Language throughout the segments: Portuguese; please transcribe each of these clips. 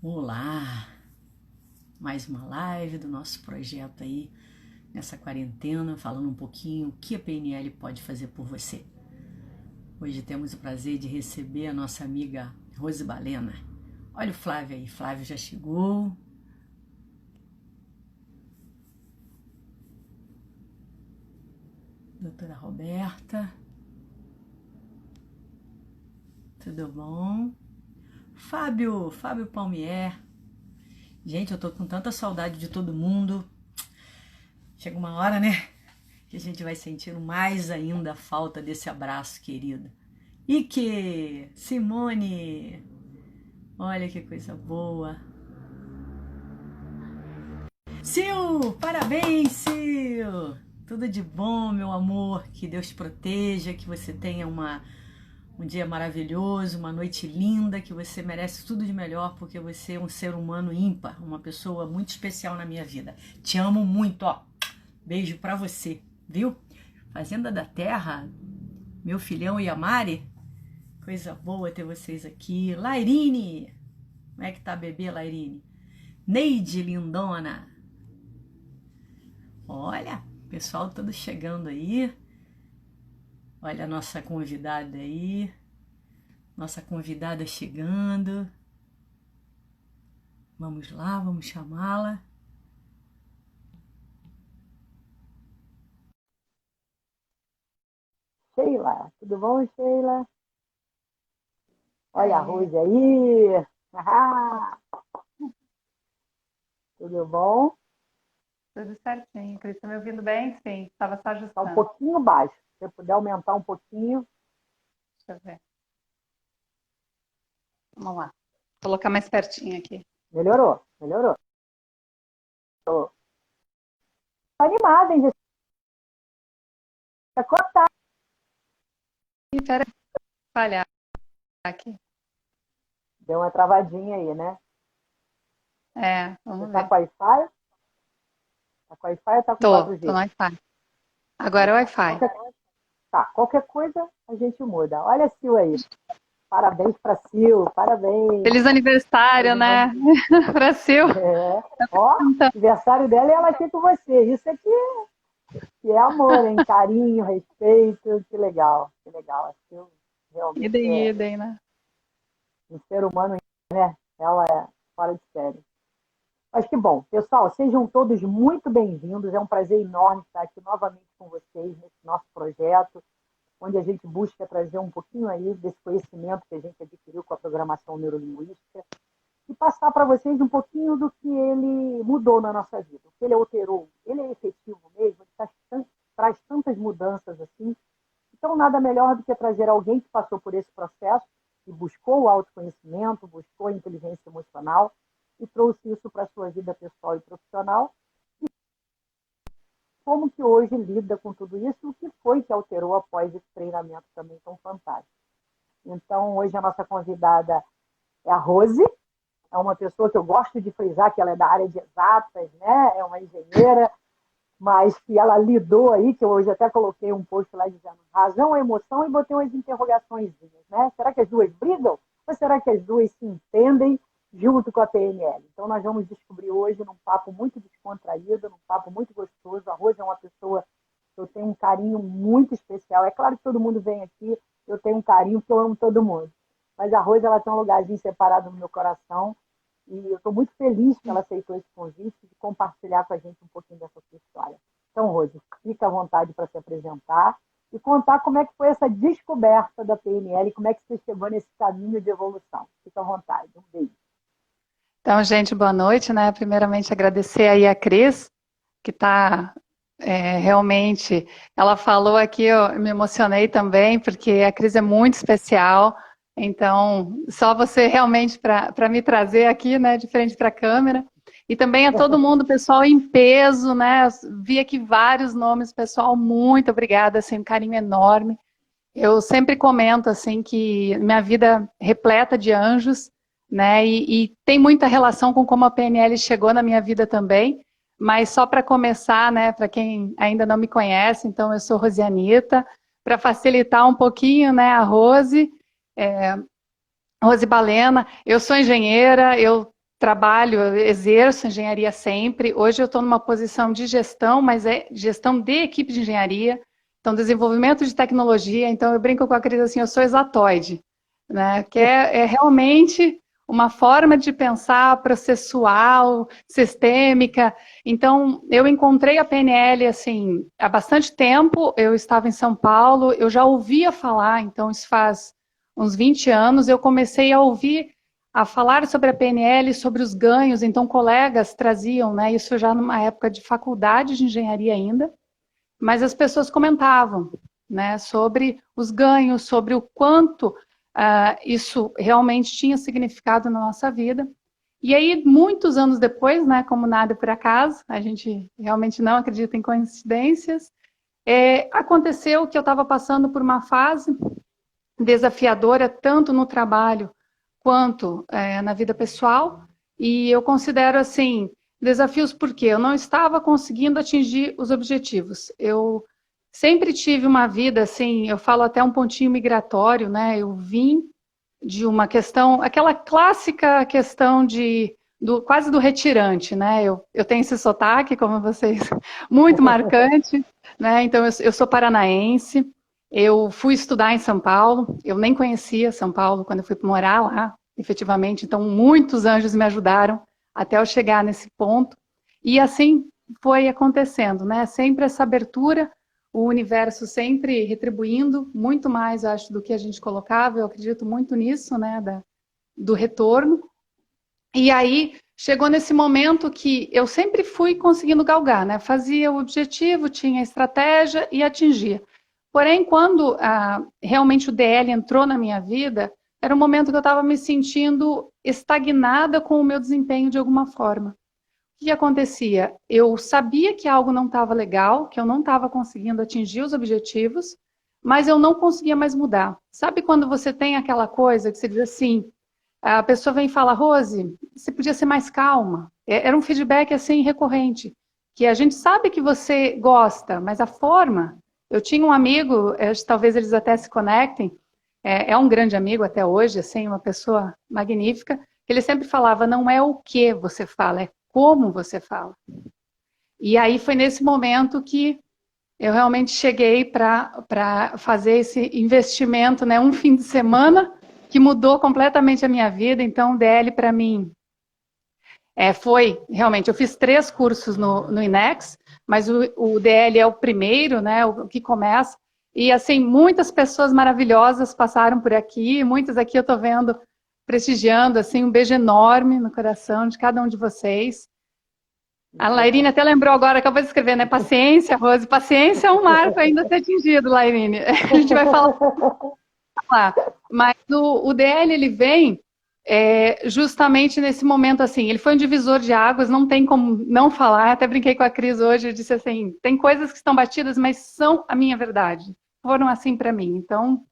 Olá! Mais uma live do nosso projeto aí nessa quarentena, falando um pouquinho o que a PNL pode fazer por você. Hoje temos o prazer de receber a nossa amiga Rose Balena. Olha o Flávio aí, Flávio já chegou. Doutora Roberta. Tudo bom? Fábio Palmier. Gente, eu tô com tanta saudade de todo mundo. Chega uma hora, né, que a gente vai sentindo mais ainda a falta desse abraço querido. Ike, Simone, olha que coisa boa. Sil, parabéns, Sil. Tudo de bom, meu amor. Que Deus te proteja, que você tenha um dia maravilhoso, uma noite linda, que você merece tudo de melhor, porque você é um ser humano ímpar, uma pessoa muito especial na minha vida. Te amo muito, ó. Beijo pra você, viu? Fazenda da Terra, meu filhão e a Mari, coisa boa ter vocês aqui. Lairine, como é que tá, bebê, Lairine? Neide, lindona. Olha, pessoal todo chegando aí. Olha a nossa convidada aí. Nossa convidada chegando. Vamos lá, vamos chamá-la. Sheila, tudo bom, Sheila? Olha a Rose aí. Tudo bom? Tudo certinho. Cris, tá me ouvindo bem? Sim, estava só Está um ajustando. pouquinho baixo. Se você puder aumentar um pouquinho. Deixa eu ver. Vamos lá. Vou colocar mais pertinho aqui. Melhorou, melhorou. Tô animada, hein? Vai cortar. Espera falhar aqui. Deu uma travadinha aí, né? Vamos Você tá ver. com Wi-Fi? Tá com Wi-Fi ou tá com Tô 4G? no Wi-Fi. Agora é Wi-Fi. Qualquer coisa a gente muda. Olha a Sil aí. Parabéns para Sil, parabéns. Feliz aniversário, né? Brasil. É. Ó, aniversário dela e ela aqui com você. Isso aqui que é amor, hein? Carinho, respeito, que legal, que legal. Acho que realmente é Idem, né? um ser humano, né? Ela é fora de série. Mas que bom. Pessoal, sejam todos muito bem-vindos. É um prazer enorme estar aqui novamente com vocês nesse nosso projeto, onde a gente busca trazer um pouquinho aí desse conhecimento que a gente adquiriu com a programação neurolinguística e passar para vocês um pouquinho do que ele mudou na nossa vida, o que ele alterou. Ele é efetivo mesmo, ele traz tantas mudanças assim. Então, nada melhor do que trazer alguém que passou por esse processo e buscou o autoconhecimento, buscou a inteligência emocional e trouxe isso para a sua vida pessoal e profissional. E como que hoje lida com tudo isso e o que foi que alterou após esse treinamento também tão fantástico. Então, hoje a nossa convidada é a Rose. É uma pessoa que eu gosto de frisar que ela é da área de exatas, né? É uma engenheira, mas que ela lidou aí, que eu hoje até coloquei um post lá dizendo razão, emoção, e botei umas interrogações, né? Será que as duas brigam? Ou será que as duas se entendem junto com a PNL? Então nós vamos descobrir hoje num papo muito descontraído, num papo muito gostoso. A Rose é uma pessoa que eu tenho um carinho muito especial. É claro que todo mundo vem aqui, eu tenho um carinho porque eu amo todo mundo. Mas a Rose, ela tem um lugarzinho separado no meu coração. E eu estou muito feliz que ela aceitou esse convite de compartilhar com a gente um pouquinho dessa sua história. Então, Rose, fica à vontade para se apresentar e contar como é que foi essa descoberta da PNL, como é que você chegou nesse caminho de evolução. Fica à vontade. Um beijo. Então, gente, boa noite, né? Primeiramente, agradecer aí a Cris, que está realmente... Ela falou aqui, eu me emocionei também, porque a Cris é muito especial. Então, só você realmente para me trazer aqui, né, de frente para a câmera. E também a todo mundo, pessoal em peso, né? Vi aqui vários nomes, pessoal, muito obrigada, assim, um carinho enorme. Eu sempre comento, assim, que minha vida é repleta de anjos, né? E tem muita relação com como a PNL chegou na minha vida também. Mas só para começar, né, para quem ainda não me conhece, então eu sou Rosianita, para facilitar um pouquinho, né, a Rose Balena, eu sou engenheira, eu trabalho, eu exerço engenharia sempre. Hoje eu estou numa posição de gestão, mas é gestão de equipe de engenharia, então desenvolvimento de tecnologia. Então eu brinco com a Cris assim, eu sou exatoide, né? Que é realmente uma forma de pensar processual, sistêmica. Então eu encontrei a PNL assim há bastante tempo. Eu estava em São Paulo, eu já ouvia falar, então isso faz uns 20 anos, eu comecei a ouvir, a falar sobre a PNL, sobre os ganhos, então colegas traziam, né, isso já numa época de faculdade de engenharia ainda, mas as pessoas comentavam, né, sobre os ganhos, sobre o quanto isso realmente tinha significado na nossa vida. E aí, muitos anos depois, né, como nada por acaso, a gente realmente não acredita em coincidências, aconteceu que eu estava passando por uma fase desafiadora, tanto no trabalho quanto na vida pessoal, e eu considero assim, desafios porque eu não estava conseguindo atingir os objetivos. Eu sempre tive uma vida assim, eu falo até um pontinho migratório, né? Eu vim de uma questão, aquela clássica questão quase do retirante, né? Eu tenho esse sotaque, como vocês, muito marcante, né? Então eu sou paranaense. Eu fui estudar em São Paulo, eu nem conhecia São Paulo quando eu fui morar lá, efetivamente, então muitos anjos me ajudaram até eu chegar nesse ponto, e assim foi acontecendo, né? Sempre essa abertura, o universo sempre retribuindo muito mais, acho, do que a gente colocava, eu acredito muito nisso, né, do retorno, e aí chegou nesse momento que eu sempre fui conseguindo galgar, né? Fazia o objetivo, tinha a estratégia e atingia. Porém, quando realmente o DL entrou na minha vida, era um momento que eu estava me sentindo estagnada com o meu desempenho de alguma forma. O que acontecia? Eu sabia que algo não estava legal, que eu não estava conseguindo atingir os objetivos, mas eu não conseguia mais mudar. Sabe quando você tem aquela coisa que você diz assim, a pessoa vem e fala, Rose, você podia ser mais calma. Era um feedback assim recorrente, que a gente sabe que você gosta, mas a forma... Eu tinha um amigo, talvez eles até se conectem, é um grande amigo até hoje, assim, uma pessoa magnífica, que ele sempre falava, não é o que você fala, é como você fala. E aí foi nesse momento que eu realmente cheguei para fazer esse investimento, né, um fim de semana, que mudou completamente a minha vida. Então o DL para mim foi, realmente, eu fiz 3 cursos no INEX, mas o DL é o primeiro, né, o que começa, e assim, muitas pessoas maravilhosas passaram por aqui, muitas aqui eu estou vendo, prestigiando, assim, um beijo enorme no coração de cada um de vocês. A Lairine até lembrou agora, acabou de escrever, né, paciência, Rose, paciência é um marco ainda a ser atingido, Lairine, a gente vai falar lá, mas o DL, ele vem justamente nesse momento, assim, ele foi um divisor de águas, não tem como não falar, até brinquei com a Cris hoje, eu disse assim, tem coisas que estão batidas, mas são a minha verdade, foram assim para mim, então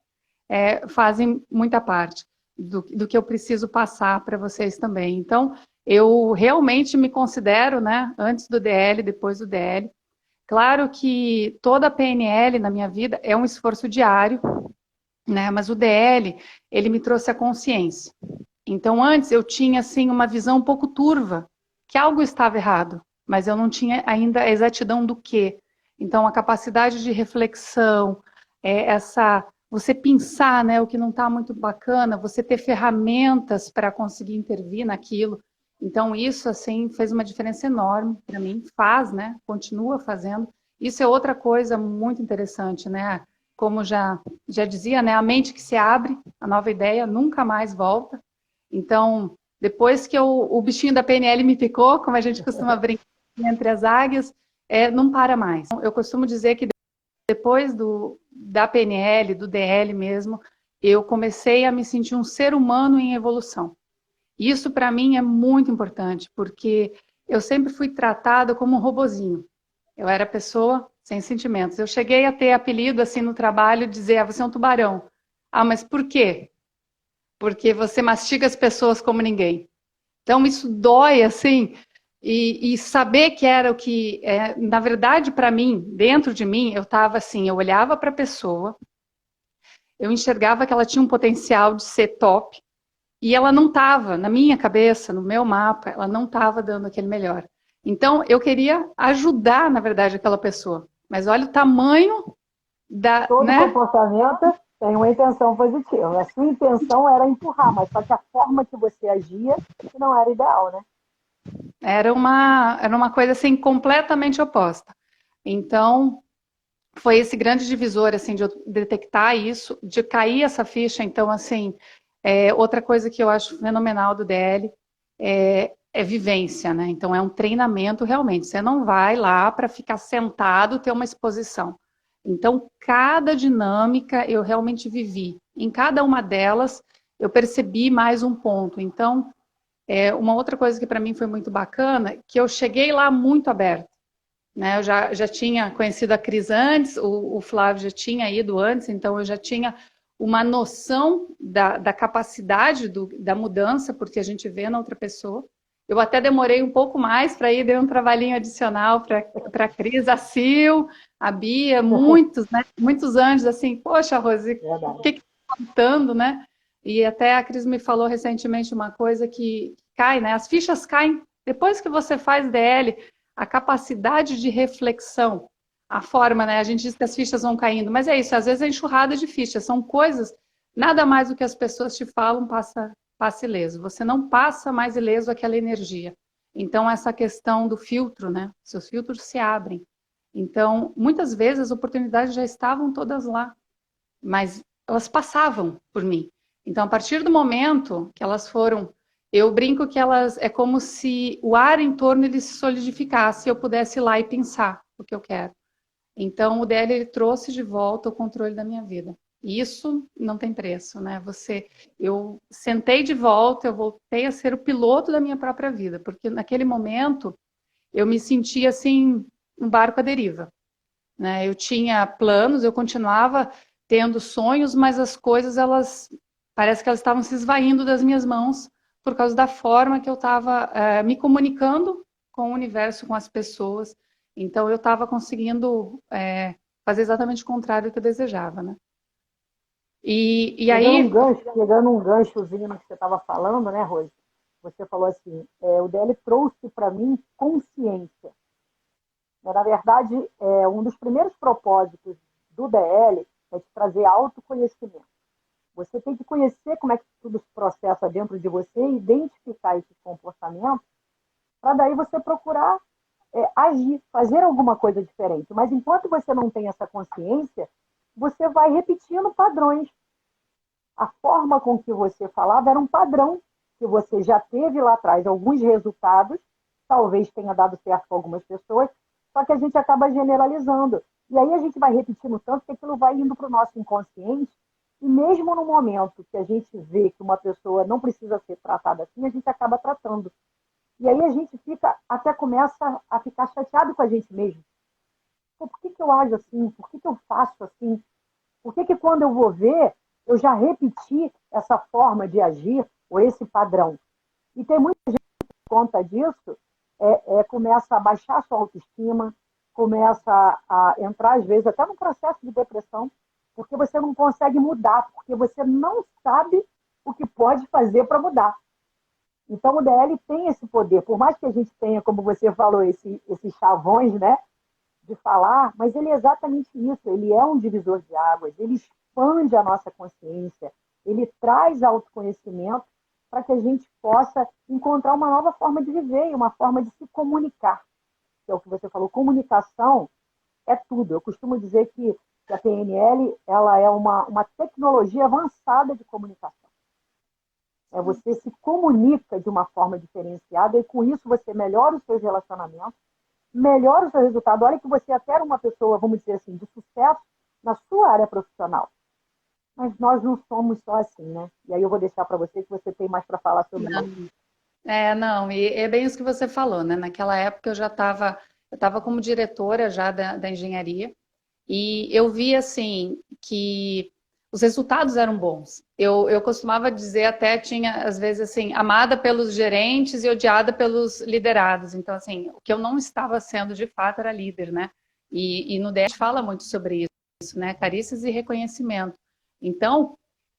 fazem muita parte do que eu preciso passar para vocês também. Então, eu realmente me considero, né, antes do DL, depois do DL, claro que toda a PNL na minha vida é um esforço diário, né, mas o DL, ele me trouxe a consciência. Então, antes eu tinha, assim, uma visão um pouco turva, que algo estava errado, mas eu não tinha ainda a exatidão do quê. Então, a capacidade de reflexão, você pensar, né, o que não está muito bacana, você ter ferramentas para conseguir intervir naquilo. Então, isso, assim, fez uma diferença enorme para mim, faz, né, continua fazendo. Isso é outra coisa muito interessante, né, como já dizia, né, a mente que se abre, a nova ideia nunca mais volta. Então, depois que o bichinho da PNL me picou, como a gente costuma brincar entre as águias, não para mais. Eu costumo dizer que depois da PNL, do DL mesmo, eu comecei a me sentir um ser humano em evolução. Isso, para mim, é muito importante, porque eu sempre fui tratada como um robozinho. Eu era pessoa sem sentimentos. Eu cheguei a ter apelido, assim, no trabalho, dizer, você é um tubarão. Ah, mas por quê? Porque você mastiga as pessoas como ninguém. Então, isso dói, assim, e saber que era o que... na verdade, para mim, dentro de mim, eu estava assim, eu olhava para a pessoa, eu enxergava que ela tinha um potencial de ser top, e ela não estava, na minha cabeça, no meu mapa, ela não estava dando aquele melhor. Então, eu queria ajudar, na verdade, aquela pessoa. Mas olha o tamanho da, Todo né? comportamento tem uma intenção positiva. A sua intenção era empurrar, mas só que a forma que você agia que não era ideal, né? Era uma coisa assim completamente oposta. Então, foi esse grande divisor assim de eu detectar isso, de cair essa ficha. Então, assim, outra coisa que eu acho fenomenal do DL é vivência, né? Então, é um treinamento realmente. Você não vai lá para ficar sentado, ter uma exposição. Então, cada dinâmica eu realmente vivi. Em cada uma delas, eu percebi mais um ponto. Então, uma outra coisa que para mim foi muito bacana, que eu cheguei lá muito aberta, né? Eu já tinha conhecido a Cris antes, o Flávio já tinha ido antes, então eu já tinha uma noção da capacidade da mudança, porque a gente vê na outra pessoa. Eu até demorei um pouco mais para ir, dei um trabalhinho adicional para a Cris, a Sil, a Bia, muitos, né? Muitos anos, assim, poxa, Rose, o que está faltando, né? E até a Cris me falou recentemente uma coisa que cai, né? As fichas caem depois que você faz DL, a capacidade de reflexão, a forma, né? A gente diz que as fichas vão caindo, mas é isso, às vezes é enxurrada de fichas, são coisas, nada mais do que as pessoas te falam, passa ileso. Você não passa mais ileso aquela energia. Então, essa questão do filtro, né? Seus filtros se abrem. Então, muitas vezes as oportunidades já estavam todas lá, mas elas passavam por mim. Então, a partir do momento que elas foram, eu brinco que elas é como se o ar em torno ele se solidificasse e eu pudesse ir lá e pensar o que eu quero. Então, o DL ele trouxe de volta o controle da minha vida. E isso não tem preço, né? Eu sentei de volta, eu voltei a ser o piloto da minha própria vida, porque naquele momento eu me sentia assim, um barco à deriva, né? Eu tinha planos, eu continuava tendo sonhos, mas as coisas, parece que elas estavam se esvaindo das minhas mãos por causa da forma que eu estava me comunicando com o universo, com as pessoas. Então, eu estava conseguindo fazer exatamente o contrário do que eu desejava, né? E aí... Pegando um ganchozinho no que você estava falando, né, Rose? Você falou assim, o DL trouxe para mim consciência. Na verdade, um dos primeiros propósitos do DL é te trazer autoconhecimento. Você tem que conhecer como é que tudo se processa dentro de você e identificar esses comportamentos para daí você procurar agir, fazer alguma coisa diferente. Mas enquanto você não tem essa consciência, você vai repetindo padrões. A forma com que você falava era um padrão que você já teve lá atrás, alguns resultados, talvez tenha dado certo com algumas pessoas, só que a gente acaba generalizando. E aí a gente vai repetindo tanto que aquilo vai indo para o nosso inconsciente, e mesmo no momento que a gente vê que uma pessoa não precisa ser tratada assim, a gente acaba tratando. E aí a gente até começa a ficar chateado com a gente mesmo. Pô, por que eu ajo assim? Por que eu faço assim? Por que quando eu vou ver, eu já repeti essa forma de agir ou esse padrão? E tem muita gente que, por conta disso, começa a baixar a sua autoestima, começa a entrar, às vezes, até num processo de depressão, porque você não consegue mudar, porque você não sabe o que pode fazer para mudar. Então, o DL tem esse poder, por mais que a gente tenha, como você falou, esses chavões, né, de falar, mas ele é exatamente isso, ele é um divisor de águas, ele expande a nossa consciência, ele traz autoconhecimento para que a gente possa encontrar uma nova forma de viver e uma forma de se comunicar. Que é o que você falou, comunicação é tudo. Eu costumo dizer que a PNL ela é uma tecnologia avançada de comunicação. Você se comunica de uma forma diferenciada e com isso você melhora os seus relacionamentos, melhora o seu resultado. Olha que você até era uma pessoa, vamos dizer assim, de sucesso na sua área profissional. Mas nós não somos só assim, né? E aí eu vou deixar para você que você tem mais para falar sobre isso. Não, e é bem isso que você falou, né? Naquela época eu estava como diretora já da engenharia e eu vi, assim, que os resultados eram bons. Eu costumava dizer até, tinha, às vezes, assim, amada pelos gerentes e odiada pelos liderados. Então, assim, o que eu não estava sendo, de fato, era líder, né? E no DES fala muito sobre isso, né? Carícias e reconhecimento. Então,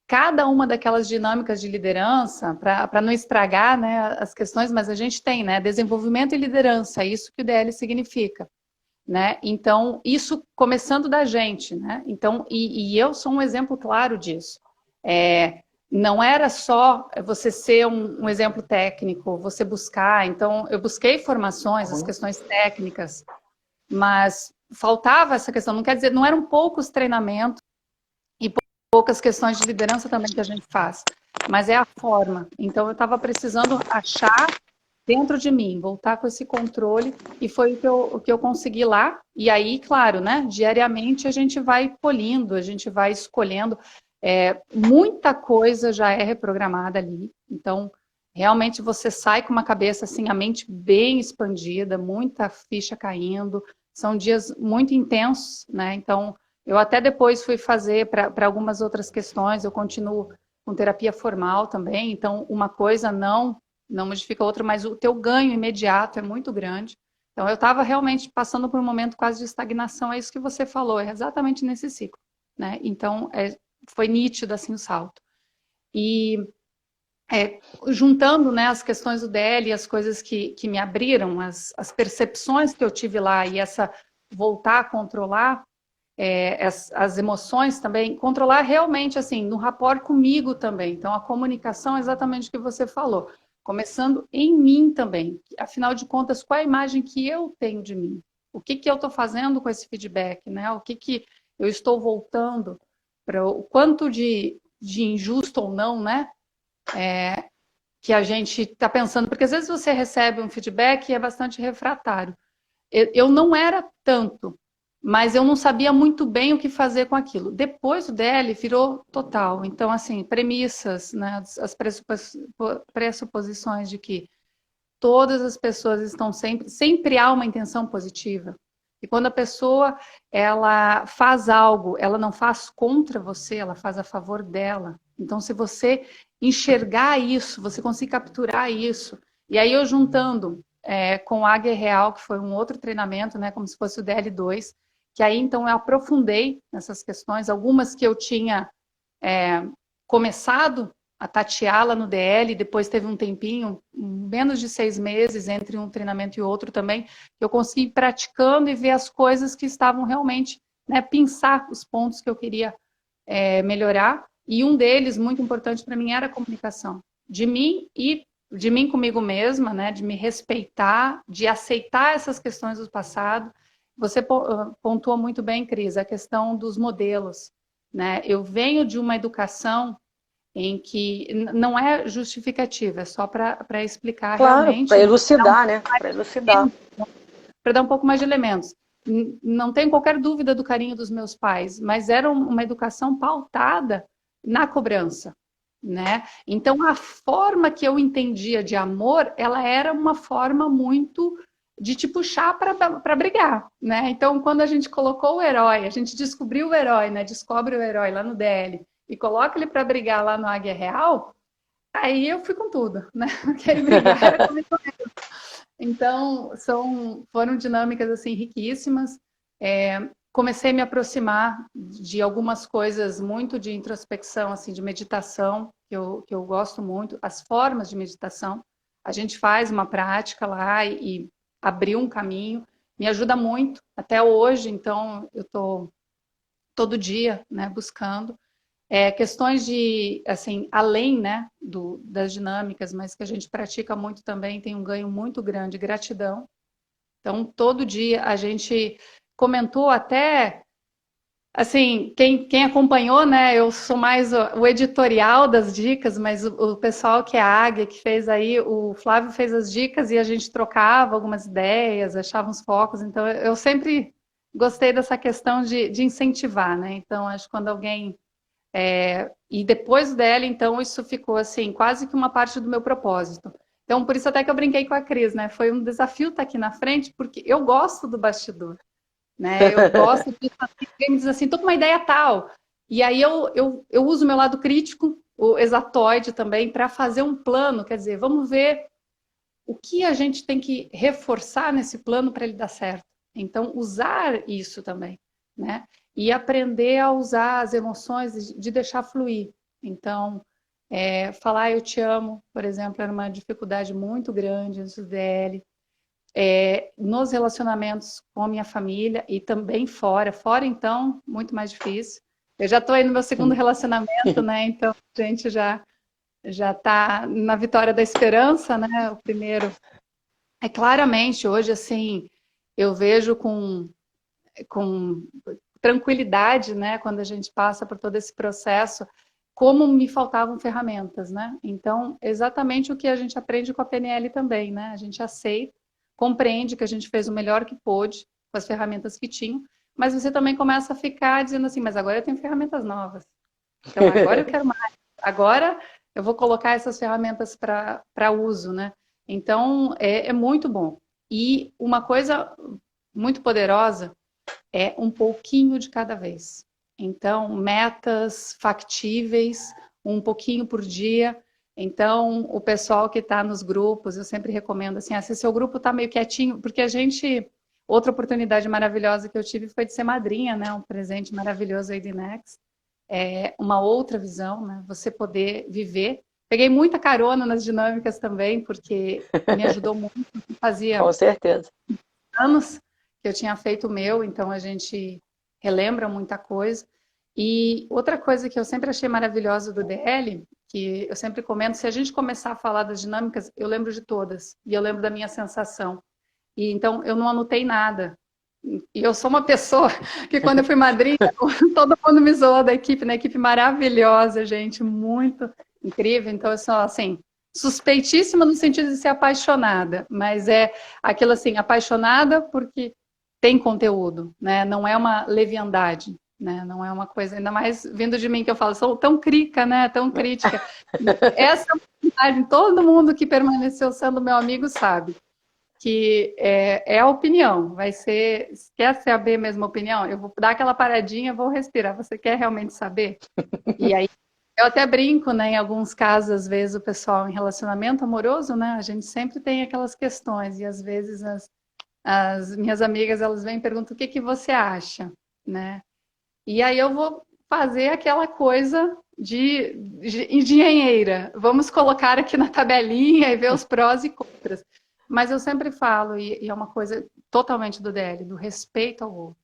cada uma daquelas dinâmicas de liderança, para não estragar, né, as questões, mas a gente tem, né, desenvolvimento e liderança, é isso que o DL significa, né? Então, isso começando da gente, né? Então, e eu sou um exemplo claro disso. Não era só você ser um exemplo técnico, você buscar. Então, eu busquei formações, as questões técnicas, mas faltava essa questão. Não quer dizer, não eram poucos treinamentos e poucas questões de liderança também que a gente faz, mas é a forma. Então, eu estava precisando achar dentro de mim, voltar com esse controle, e foi o que eu consegui lá. E aí, claro, né, diariamente a gente vai polindo, a gente vai escolhendo. Muita coisa já é reprogramada ali, então realmente você sai com uma cabeça assim, a mente bem expandida, muita ficha caindo, são dias muito intensos, né? Então eu até depois fui fazer para algumas outras questões, eu continuo com terapia formal também, então uma coisa não modifica a outra, mas o teu ganho imediato é muito grande. Então eu estava realmente passando por um momento quase de estagnação, é isso que você falou, é exatamente nesse ciclo, né? Então foi nítido assim o salto. E juntando, né, as questões do DL e as coisas que me abriram, as percepções que eu tive lá e essa voltar a controlar as emoções também, controlar realmente assim, no rapport comigo também. Então a comunicação é exatamente o que você falou, começando em mim também. Afinal de contas, qual é a imagem que eu tenho de mim? O que eu estou fazendo com esse feedback, né? O que eu estou voltando para o quanto de injusto ou não, né? Que a gente está pensando, porque às vezes você recebe um feedback e é bastante refratário. Eu não era tanto, mas eu não sabia muito bem o que fazer com aquilo. Depois o DL virou total. Então, assim, premissas, né? As pressuposições de que todas as pessoas estão sempre há uma intenção positiva. E quando a pessoa ela faz algo, ela não faz contra você, ela faz a favor dela. Então, se você enxergar isso, você conseguir capturar isso, e aí eu juntando com o Águia Real, que foi um outro treinamento, né, como se fosse o DL2, que aí então eu aprofundei nessas questões, algumas que eu tinha começado a tateá-la no DL, depois teve um tempinho, menos de 6 meses entre um treinamento e outro também, que eu consegui ir praticando e ver as coisas que estavam realmente, né, pensar os pontos que eu queria melhorar, e um deles, muito importante para mim, era a comunicação, de mim comigo mesma, né, de me respeitar, de aceitar essas questões do passado. Você pontuou muito bem, Cris, a questão dos modelos, né? Eu venho de uma educação em que não é justificativa, é só para explicar realmente. Para elucidar, né? Para elucidar. Para dar um pouco mais de elementos. Não tenho qualquer dúvida do carinho dos meus pais, mas era uma educação pautada na cobrança, né? Então, a forma que eu entendia de amor, ela era uma forma muito de te puxar para brigar, né? Então, quando a gente colocou o herói, a gente descobriu o herói, né? Descobre o herói lá no DL, e coloca ele para brigar lá no Águia Real, aí eu fui com tudo, né? Porque aí brigar era comigo mesmo. Então, foram dinâmicas assim riquíssimas. Comecei a me aproximar de algumas coisas muito de introspecção, assim, de meditação, que eu gosto muito, as formas de meditação. A gente faz uma prática lá e abriu um caminho, me ajuda muito até hoje, então eu estou todo dia, né, buscando. Questões de, assim, além, né, das dinâmicas, mas que a gente pratica muito também, tem um ganho muito grande, gratidão. Então, todo dia a gente comentou até, assim, quem acompanhou, né, eu sou mais o editorial das dicas, mas o pessoal que é a Águia, que fez aí, o Flávio fez as dicas e a gente trocava algumas ideias, achava uns focos, então eu sempre gostei dessa questão de incentivar, né, então acho que quando alguém... e depois dela, então, isso ficou assim, quase que uma parte do meu propósito. Então, por isso até que eu brinquei com a Cris, né? Foi um desafio estar aqui na frente, porque eu gosto do bastidor, né? Eu gosto de alguém me diz assim, tô com uma ideia tal. E aí eu uso o meu lado crítico, o exatoide também, para fazer um plano, quer dizer, vamos ver o que a gente tem que reforçar nesse plano para ele dar certo. Então, usar isso também, né? E aprender a usar as emoções, de deixar fluir. Então, falar eu te amo, por exemplo, era uma dificuldade muito grande antes do DL. Nos relacionamentos com a minha família e também fora. Fora, então, muito mais difícil. Eu já estou aí no meu segundo relacionamento, né? Então, a gente já está na vitória da esperança, né? O primeiro. Claramente, hoje, assim, eu vejo com tranquilidade, né? Quando a gente passa por todo esse processo, como me faltavam ferramentas, né? Então, exatamente o que a gente aprende com a PNL também, né? A gente aceita, compreende que a gente fez o melhor que pôde com as ferramentas que tinha, mas você também começa a ficar dizendo assim, mas agora eu tenho ferramentas novas. Então, agora eu quero mais. Agora eu vou colocar essas ferramentas para uso, né? Então, é muito bom. E uma coisa muito poderosa é um pouquinho de cada vez. Então, metas factíveis, um pouquinho por dia. Então, o pessoal que está nos grupos, eu sempre recomendo assim, se seu grupo está meio quietinho, porque outra oportunidade maravilhosa que eu tive foi de ser madrinha, né? Um presente maravilhoso aí de Next. Uma outra visão, né? Você poder viver. Peguei muita carona nas dinâmicas também, porque me ajudou muito. Fazia Com certeza. anos que eu tinha feito o meu, então a gente relembra muita coisa. E outra coisa que eu sempre achei maravilhosa do DL, que eu sempre comento, se a gente começar a falar das dinâmicas, eu lembro de todas, e eu lembro da minha sensação. E então eu não anotei nada. E eu sou uma pessoa que quando eu fui madrinha, todo mundo me zoou da equipe, né? Equipe maravilhosa, gente, muito incrível. Então eu sou assim, suspeitíssima no sentido de ser apaixonada, mas é aquilo assim, apaixonada porque tem conteúdo, né? Não é uma leviandade, né? Não é uma coisa, ainda mais vindo de mim que eu falo, sou tão crica, né? Tão crítica. Essa é uma todo mundo que permaneceu sendo meu amigo sabe que é a opinião, vai ser, quer saber mesmo a opinião? Eu vou dar aquela paradinha, vou respirar, você quer realmente saber? E aí, eu até brinco, né, em alguns casos, às vezes o pessoal em relacionamento amoroso, né, a gente sempre tem aquelas questões, e às vezes as minhas amigas, elas vêm e perguntam, o que que você acha, né? E aí eu vou fazer aquela coisa de engenheira, vamos colocar aqui na tabelinha e ver os prós e contras. Mas eu sempre falo, e é uma coisa totalmente do DL, do respeito ao outro.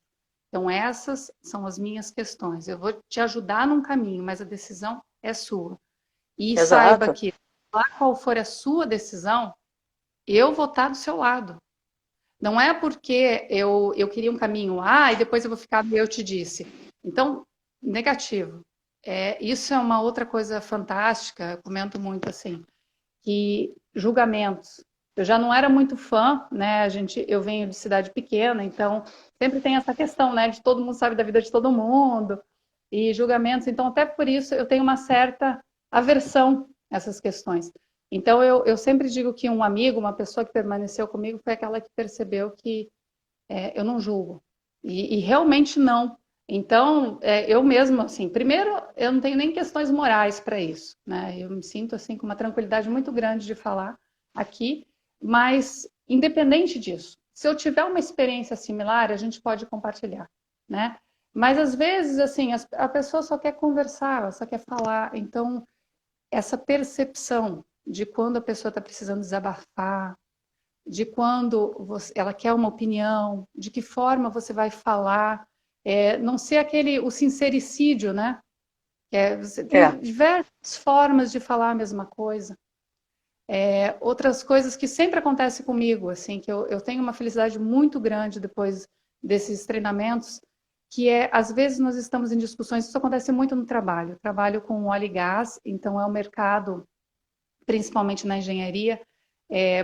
Então, essas são as minhas questões. Eu vou te ajudar num caminho, mas a decisão é sua. E Exato. saiba que, lá qual for a sua decisão, eu vou estar do seu lado. Não é porque eu queria um caminho A e depois eu vou ficar no eu te disse. Então, negativo. Isso é uma outra coisa fantástica, eu comento muito assim, que julgamentos. Eu já não era muito fã, né? Eu venho de cidade pequena, então sempre tem essa questão, né? De todo mundo sabe da vida de todo mundo e julgamentos. Então, até por isso, eu tenho uma certa aversão a essas questões. Então, eu sempre digo que um amigo, uma pessoa que permaneceu comigo, foi aquela que percebeu que eu não julgo. E realmente não. Então, eu mesma, assim, primeiro, eu não tenho nem questões morais para isso, né? Eu me sinto, assim, com uma tranquilidade muito grande de falar aqui, mas, independente disso, se eu tiver uma experiência similar, a gente pode compartilhar, né? Mas, às vezes, assim, a pessoa só quer conversar, ela só quer falar. Então, essa percepção de quando a pessoa está precisando desabafar, de quando ela quer uma opinião, de que forma você vai falar, não ser o sincericídio, né? Você tem diversas formas de falar a mesma coisa. Outras coisas que sempre acontecem comigo, assim, que eu tenho uma felicidade muito grande depois desses treinamentos, que às vezes nós estamos em discussões, isso acontece muito no trabalho. Eu trabalho com óleo e gás, então é um mercado, principalmente na engenharia,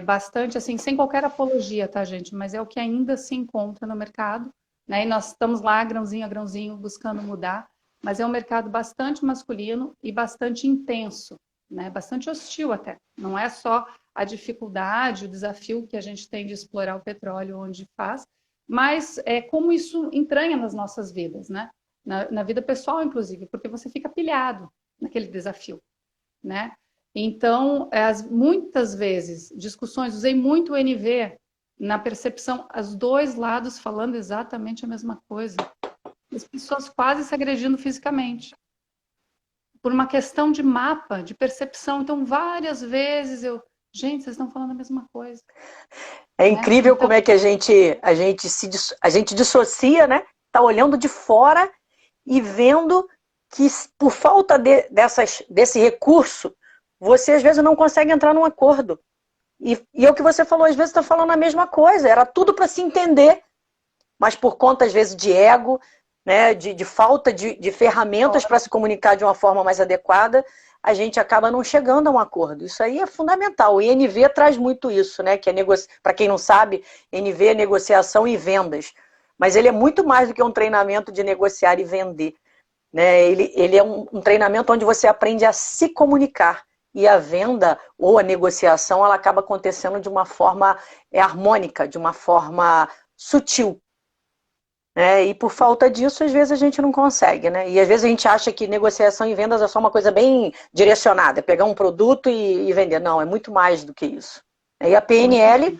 bastante, assim, sem qualquer apologia, tá, gente? Mas é o que ainda se encontra no mercado, né? E nós estamos lá, grãozinho a grãozinho, buscando mudar, mas é um mercado bastante masculino e bastante intenso, né? Bastante hostil até. Não é só a dificuldade, o desafio que a gente tem de explorar o petróleo onde faz, mas como isso entranha nas nossas vidas, né? Na vida pessoal, inclusive, porque você fica pilhado naquele desafio, né? Então, muitas vezes, discussões, usei muito o NV na percepção, os dois lados falando exatamente a mesma coisa. As pessoas quase se agredindo fisicamente. por uma questão de mapa, de percepção. Então, várias vezes gente, vocês estão falando a mesma coisa. É Né? incrível Então, como é que a gente dissocia, né? Tá olhando de fora e vendo que por falta desse recurso, você às vezes não consegue entrar num acordo. E é o que você falou, às vezes está falando a mesma coisa, era tudo para se entender, mas por conta às vezes de ego, né, de falta de ferramentas para se comunicar de uma forma mais adequada, a gente acaba não chegando a um acordo. Isso aí é fundamental. O INV traz muito isso, né? Que é para quem não sabe, INV é negociação e vendas. Mas ele é muito mais do que um treinamento de negociar e vender. Né? Ele é um treinamento onde você aprende a se comunicar. E a venda ou a negociação, ela acaba acontecendo de uma forma harmônica, de uma forma sutil. E por falta disso, às vezes a gente não consegue, né? E às vezes a gente acha que negociação e vendas é só uma coisa bem direcionada, pegar um produto e vender. Não, é muito mais do que isso. E a PNL,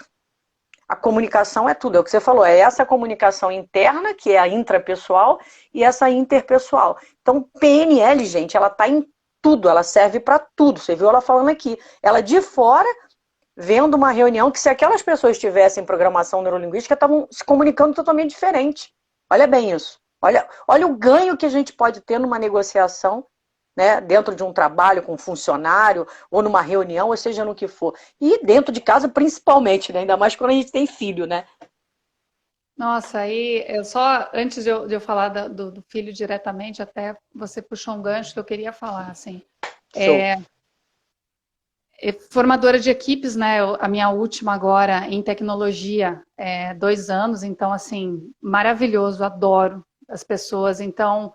a comunicação é tudo, é o que você falou, é essa comunicação interna, que é a intrapessoal, e essa interpessoal. Então, PNL, gente, ela tá em tudo, ela serve para tudo. Você viu ela falando aqui. Ela de fora, vendo uma reunião que se aquelas pessoas tivessem programação neurolinguística, estavam se comunicando totalmente diferente. Olha bem isso. Olha o ganho que a gente pode ter numa negociação, né, dentro de um trabalho com um funcionário, ou numa reunião, ou seja, no que for. E dentro de casa, principalmente, né? Ainda mais quando a gente tem filho, né? Nossa, aí eu só, antes de eu falar do filho diretamente, até você puxou um gancho que eu queria falar, assim. Formadora de equipes, né? A minha última agora em tecnologia, 2 anos, então, assim, maravilhoso, adoro as pessoas. Então,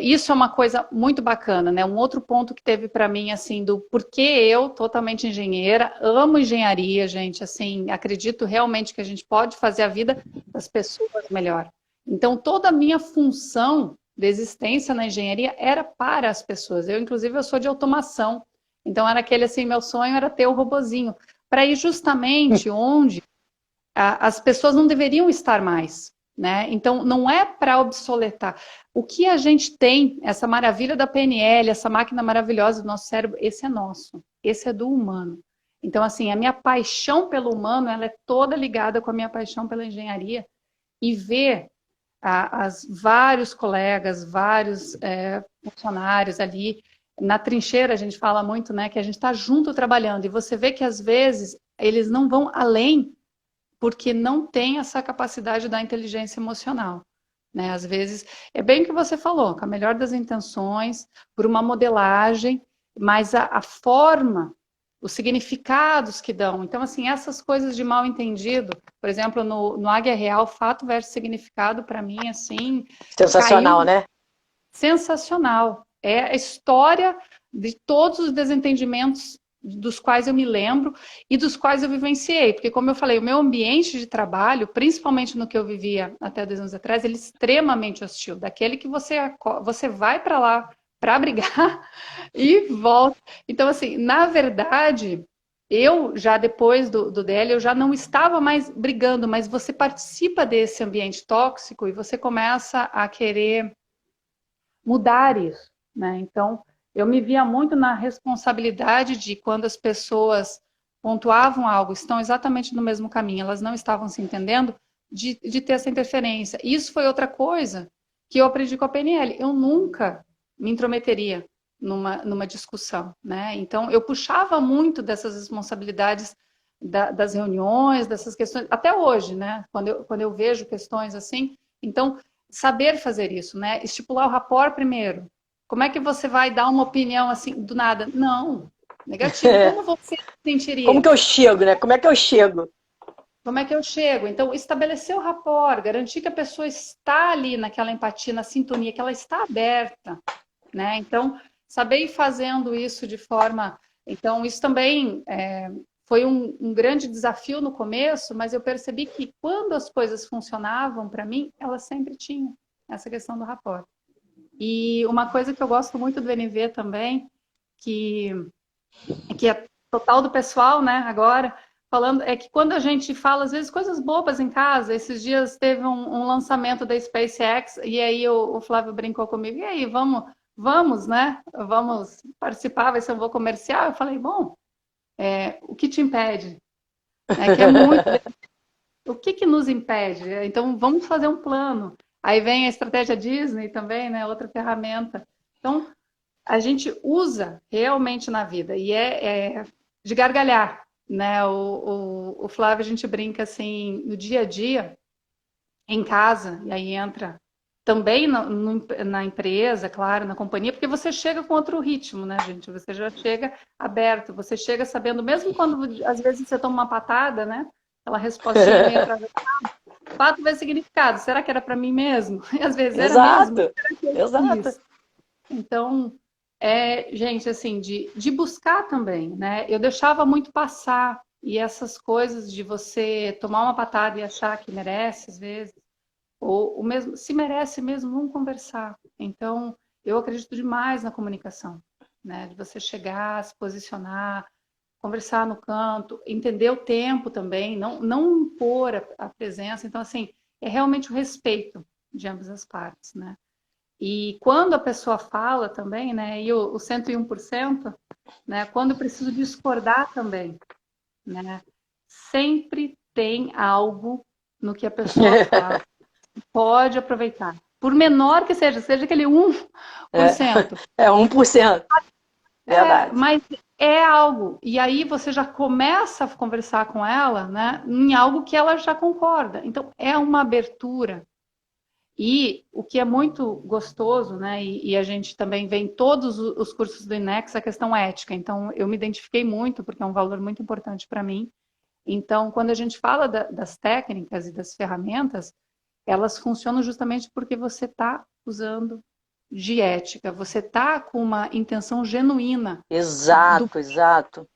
isso é uma coisa muito bacana, né? Um outro ponto que teve para mim, assim, do porquê eu, totalmente engenheira, amo engenharia, gente, assim, acredito realmente que a gente pode fazer a vida das pessoas melhor. Então, toda a minha função de existência na engenharia era para as pessoas. Inclusive, eu sou de automação. Então, era aquele, assim, meu sonho era ter o robozinho, para ir justamente onde as pessoas não deveriam estar mais, né? Então, não é para obsoletar. O que a gente tem, essa maravilha da PNL, essa máquina maravilhosa do nosso cérebro, esse é nosso, esse é do humano. Então, assim, a minha paixão pelo humano, ela é toda ligada com a minha paixão pela engenharia, e ver vários colegas, vários funcionários ali, na trincheira a gente fala muito, né, que a gente está junto trabalhando, e você vê que às vezes eles não vão além porque não tem essa capacidade da inteligência emocional, né? Às vezes, é bem o que você falou, com a melhor das intenções, por uma modelagem, mas a forma, os significados que dão. Então, assim, essas coisas de mal entendido, por exemplo, no Águia Real, fato versus significado, para mim, assim... Sensacional, caiu... né? Sensacional. É a história de todos os desentendimentos dos quais eu me lembro e dos quais eu vivenciei. Porque, como eu falei, o meu ambiente de trabalho, principalmente no que eu vivia até 2 anos atrás, ele é extremamente hostil. Daquele que você vai para lá para brigar e volta. Então, assim, na verdade, eu já depois do DL, eu já não estava mais brigando, mas você participa desse ambiente tóxico e você começa a querer mudar isso, né? Então, eu me via muito na responsabilidade de quando as pessoas pontuavam algo, estão exatamente no mesmo caminho, elas não estavam se entendendo, de ter essa interferência. Isso foi outra coisa que eu aprendi com a PNL. Eu nunca me intrometeria numa discussão, né? Então, eu puxava muito dessas responsabilidades das reuniões, dessas questões, até hoje, né? Quando eu vejo questões assim, então, saber fazer isso, né? Estipular o rapport primeiro. Como é que você vai dar uma opinião assim, do nada? Não, negativo. Como você sentiria? Como que eu chego, né? Como é que eu chego? Como é que eu chego? Então, estabelecer o rapport, garantir que a pessoa está ali naquela empatia, na sintonia, que ela está aberta, né? Então, saber ir fazendo isso de forma... Então, isso também foi um grande desafio no começo, mas eu percebi que quando as coisas funcionavam para mim, elas sempre tinham essa questão do rapport. E uma coisa que eu gosto muito do NV também, que é total do pessoal, né, agora, falando, é que quando a gente fala, às vezes, coisas bobas em casa, esses dias teve um lançamento da SpaceX, e aí o Flávio brincou comigo, e aí, vamos vamos, né? Vamos participar, vai ser um voo comercial. Eu falei, bom, o que te impede? Que é muito. O que nos impede? Então, vamos fazer um plano. Aí vem a estratégia Disney também, né? Outra ferramenta. Então, a gente usa realmente na vida e é de gargalhar, né? O Flávio, a gente brinca assim, no dia a dia, em casa, e aí entra também na empresa, claro, na companhia, porque você chega com outro ritmo, né, gente? Você já chega aberto, você chega sabendo, mesmo quando às vezes você toma uma patada, né? Aquela respostinha meio atravessada, fato vai significado. Será que era para mim mesmo? E às vezes era mesmo. Exato, exato. Então, gente, assim, de buscar também, né? Eu deixava muito passar, e essas coisas de você tomar uma patada e achar que merece, às vezes, ou o mesmo, se merece mesmo, vamos conversar. Então, eu acredito demais na comunicação, né? De você chegar, se posicionar, conversar no canto, entender o tempo também, não impor a presença. Então, assim, é realmente o respeito de ambas as partes, né? E quando a pessoa fala também, né, e o 101%, né, quando eu preciso discordar também, né, sempre tem algo no que a pessoa fala, pode aproveitar. Por menor que seja aquele 1%. É 1%. Verdade. Mas é algo. E aí você já começa a conversar com ela, né, em algo que ela já concorda. Então, é uma abertura. E o que é muito gostoso, né, e a gente também vê em todos os cursos do INEX, a questão ética. Então, eu me identifiquei muito, porque é um valor muito importante para mim. Então, quando a gente fala das técnicas e das ferramentas, elas funcionam justamente porque você está usando de ética, você está com uma intenção genuína. Exato, exato.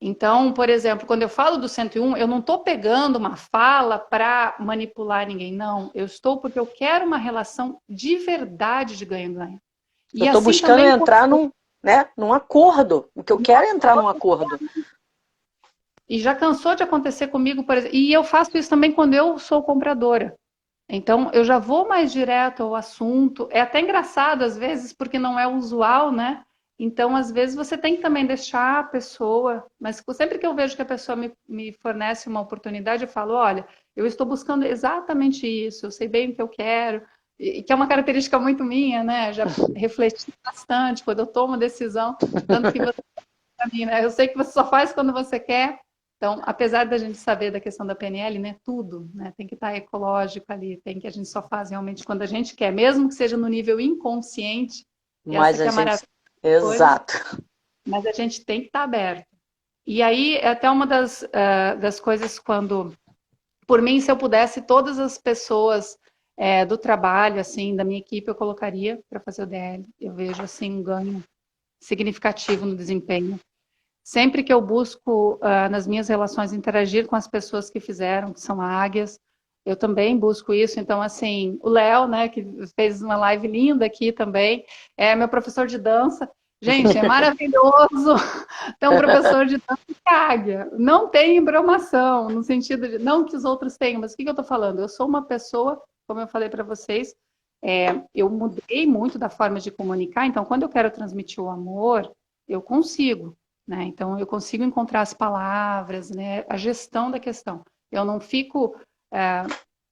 Então, por exemplo, quando eu falo do 101, eu não estou pegando uma fala para manipular ninguém, não. Eu estou porque eu quero uma relação de verdade de ganho-ganho. Eu estou buscando entrar num acordo, o que eu quero é entrar num acordo. E já cansou de acontecer comigo, por exemplo, e eu faço isso também quando eu sou compradora. Então, eu já vou mais direto ao assunto. É até engraçado, às vezes, porque não é usual, né? Então, às vezes, você tem que também deixar a pessoa, mas sempre que eu vejo que a pessoa me fornece uma oportunidade, eu falo, olha, eu estou buscando exatamente isso, eu sei bem o que eu quero, e que é uma característica muito minha, né? Já refleti bastante quando eu tomo decisão, tanto que você, para mim, né? Eu sei que você só faz quando você quer. Então, apesar da gente saber da questão da PNL, né, tudo, né, tem que estar ecológico ali, tem que a gente só faz realmente quando a gente quer, mesmo que seja no nível inconsciente. Mas essa que é a maravilha. Exato. Mas a gente tem que estar aberto. E aí, é até uma das coisas quando, por mim, se eu pudesse, todas as pessoas do trabalho, assim, da minha equipe, eu colocaria para fazer o DL. Eu vejo, assim, um ganho significativo no desempenho. Sempre que eu busco, nas minhas relações, interagir com as pessoas que fizeram, que são águias, eu também busco isso. Então, assim, o Léo, né, que fez uma live linda aqui também, é meu professor de dança. Gente, é maravilhoso ter um professor de dança que é águia. Não tem embromação, no sentido de, não que os outros tenham, mas o que eu estou falando? Eu sou uma pessoa, como eu falei para vocês, eu mudei muito da forma de comunicar, então, quando eu quero transmitir o amor, eu consigo. Né? Então, eu consigo encontrar as palavras, né? A gestão da questão. Eu não fico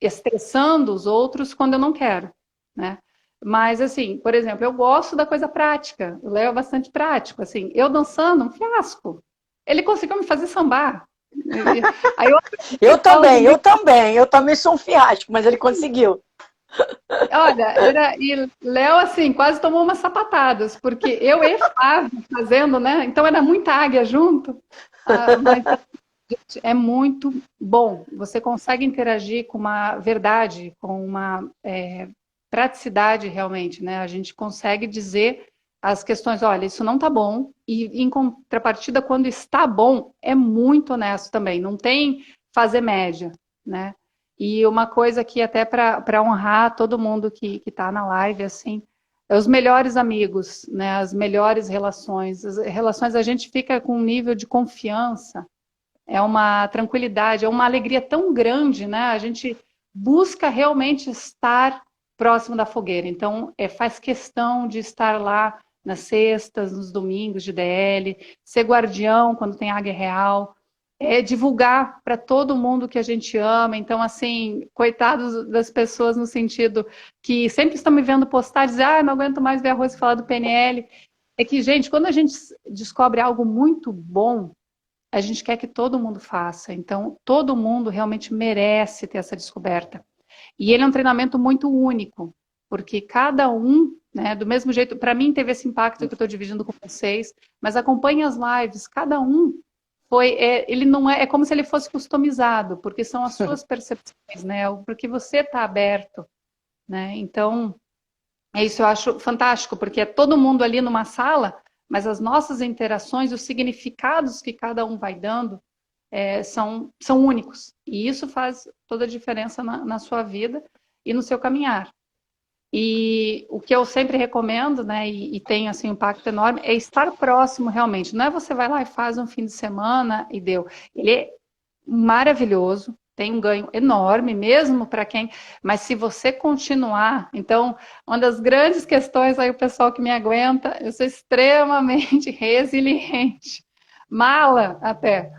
estressando os outros quando eu não quero. Né? Mas, assim, por exemplo, eu gosto da coisa prática. O Léo é bastante prático. Assim, eu dançando, um fiasco. Ele conseguiu me fazer sambar. Aí eu também sou um fiasco, mas ele conseguiu. Olha, e Léo, assim, quase tomou umas sapatadas, porque eu e Flávio fazendo, né? Então era muita águia junto. Mas é muito bom. Você consegue interagir com uma verdade, com uma praticidade realmente, né? A gente consegue dizer as questões, olha, isso não tá bom. E em contrapartida, quando está bom, é muito honesto também. Não tem fazer média, né? E uma coisa que até para honrar todo mundo que está na live, assim, é os melhores amigos, né? As melhores relações. As relações a gente fica com um nível de confiança, é uma tranquilidade, é uma alegria tão grande, né? A gente busca realmente estar próximo da fogueira. Então, faz questão de estar lá nas sextas, nos domingos de DL, ser guardião quando tem águia real, divulgar para todo mundo que a gente ama. Então, assim, coitados das pessoas no sentido que sempre estão me vendo postar, dizer, não aguento mais ver arroz e falar do PNL. É que, gente, quando a gente descobre algo muito bom, a gente quer que todo mundo faça. Então, todo mundo realmente merece ter essa descoberta. E ele é um treinamento muito único, porque cada um, né, do mesmo jeito, para mim teve esse impacto que eu estou dividindo com vocês, mas acompanhe as lives, cada um ele não é como se ele fosse customizado, porque são as suas percepções, né, porque você está aberto, né, então, isso eu acho fantástico, porque é todo mundo ali numa sala, mas as nossas interações, os significados que cada um vai dando, são únicos. E isso faz toda a diferença na sua vida e no seu caminhar. E o que eu sempre recomendo, né, e tem assim, um impacto enorme, é estar próximo realmente. Não é você vai lá e faz um fim de semana e deu. Ele é maravilhoso, tem um ganho enorme, mesmo para quem... Mas se você continuar... Então, uma das grandes questões aí, o pessoal que me aguenta, eu sou extremamente resiliente. Mala até.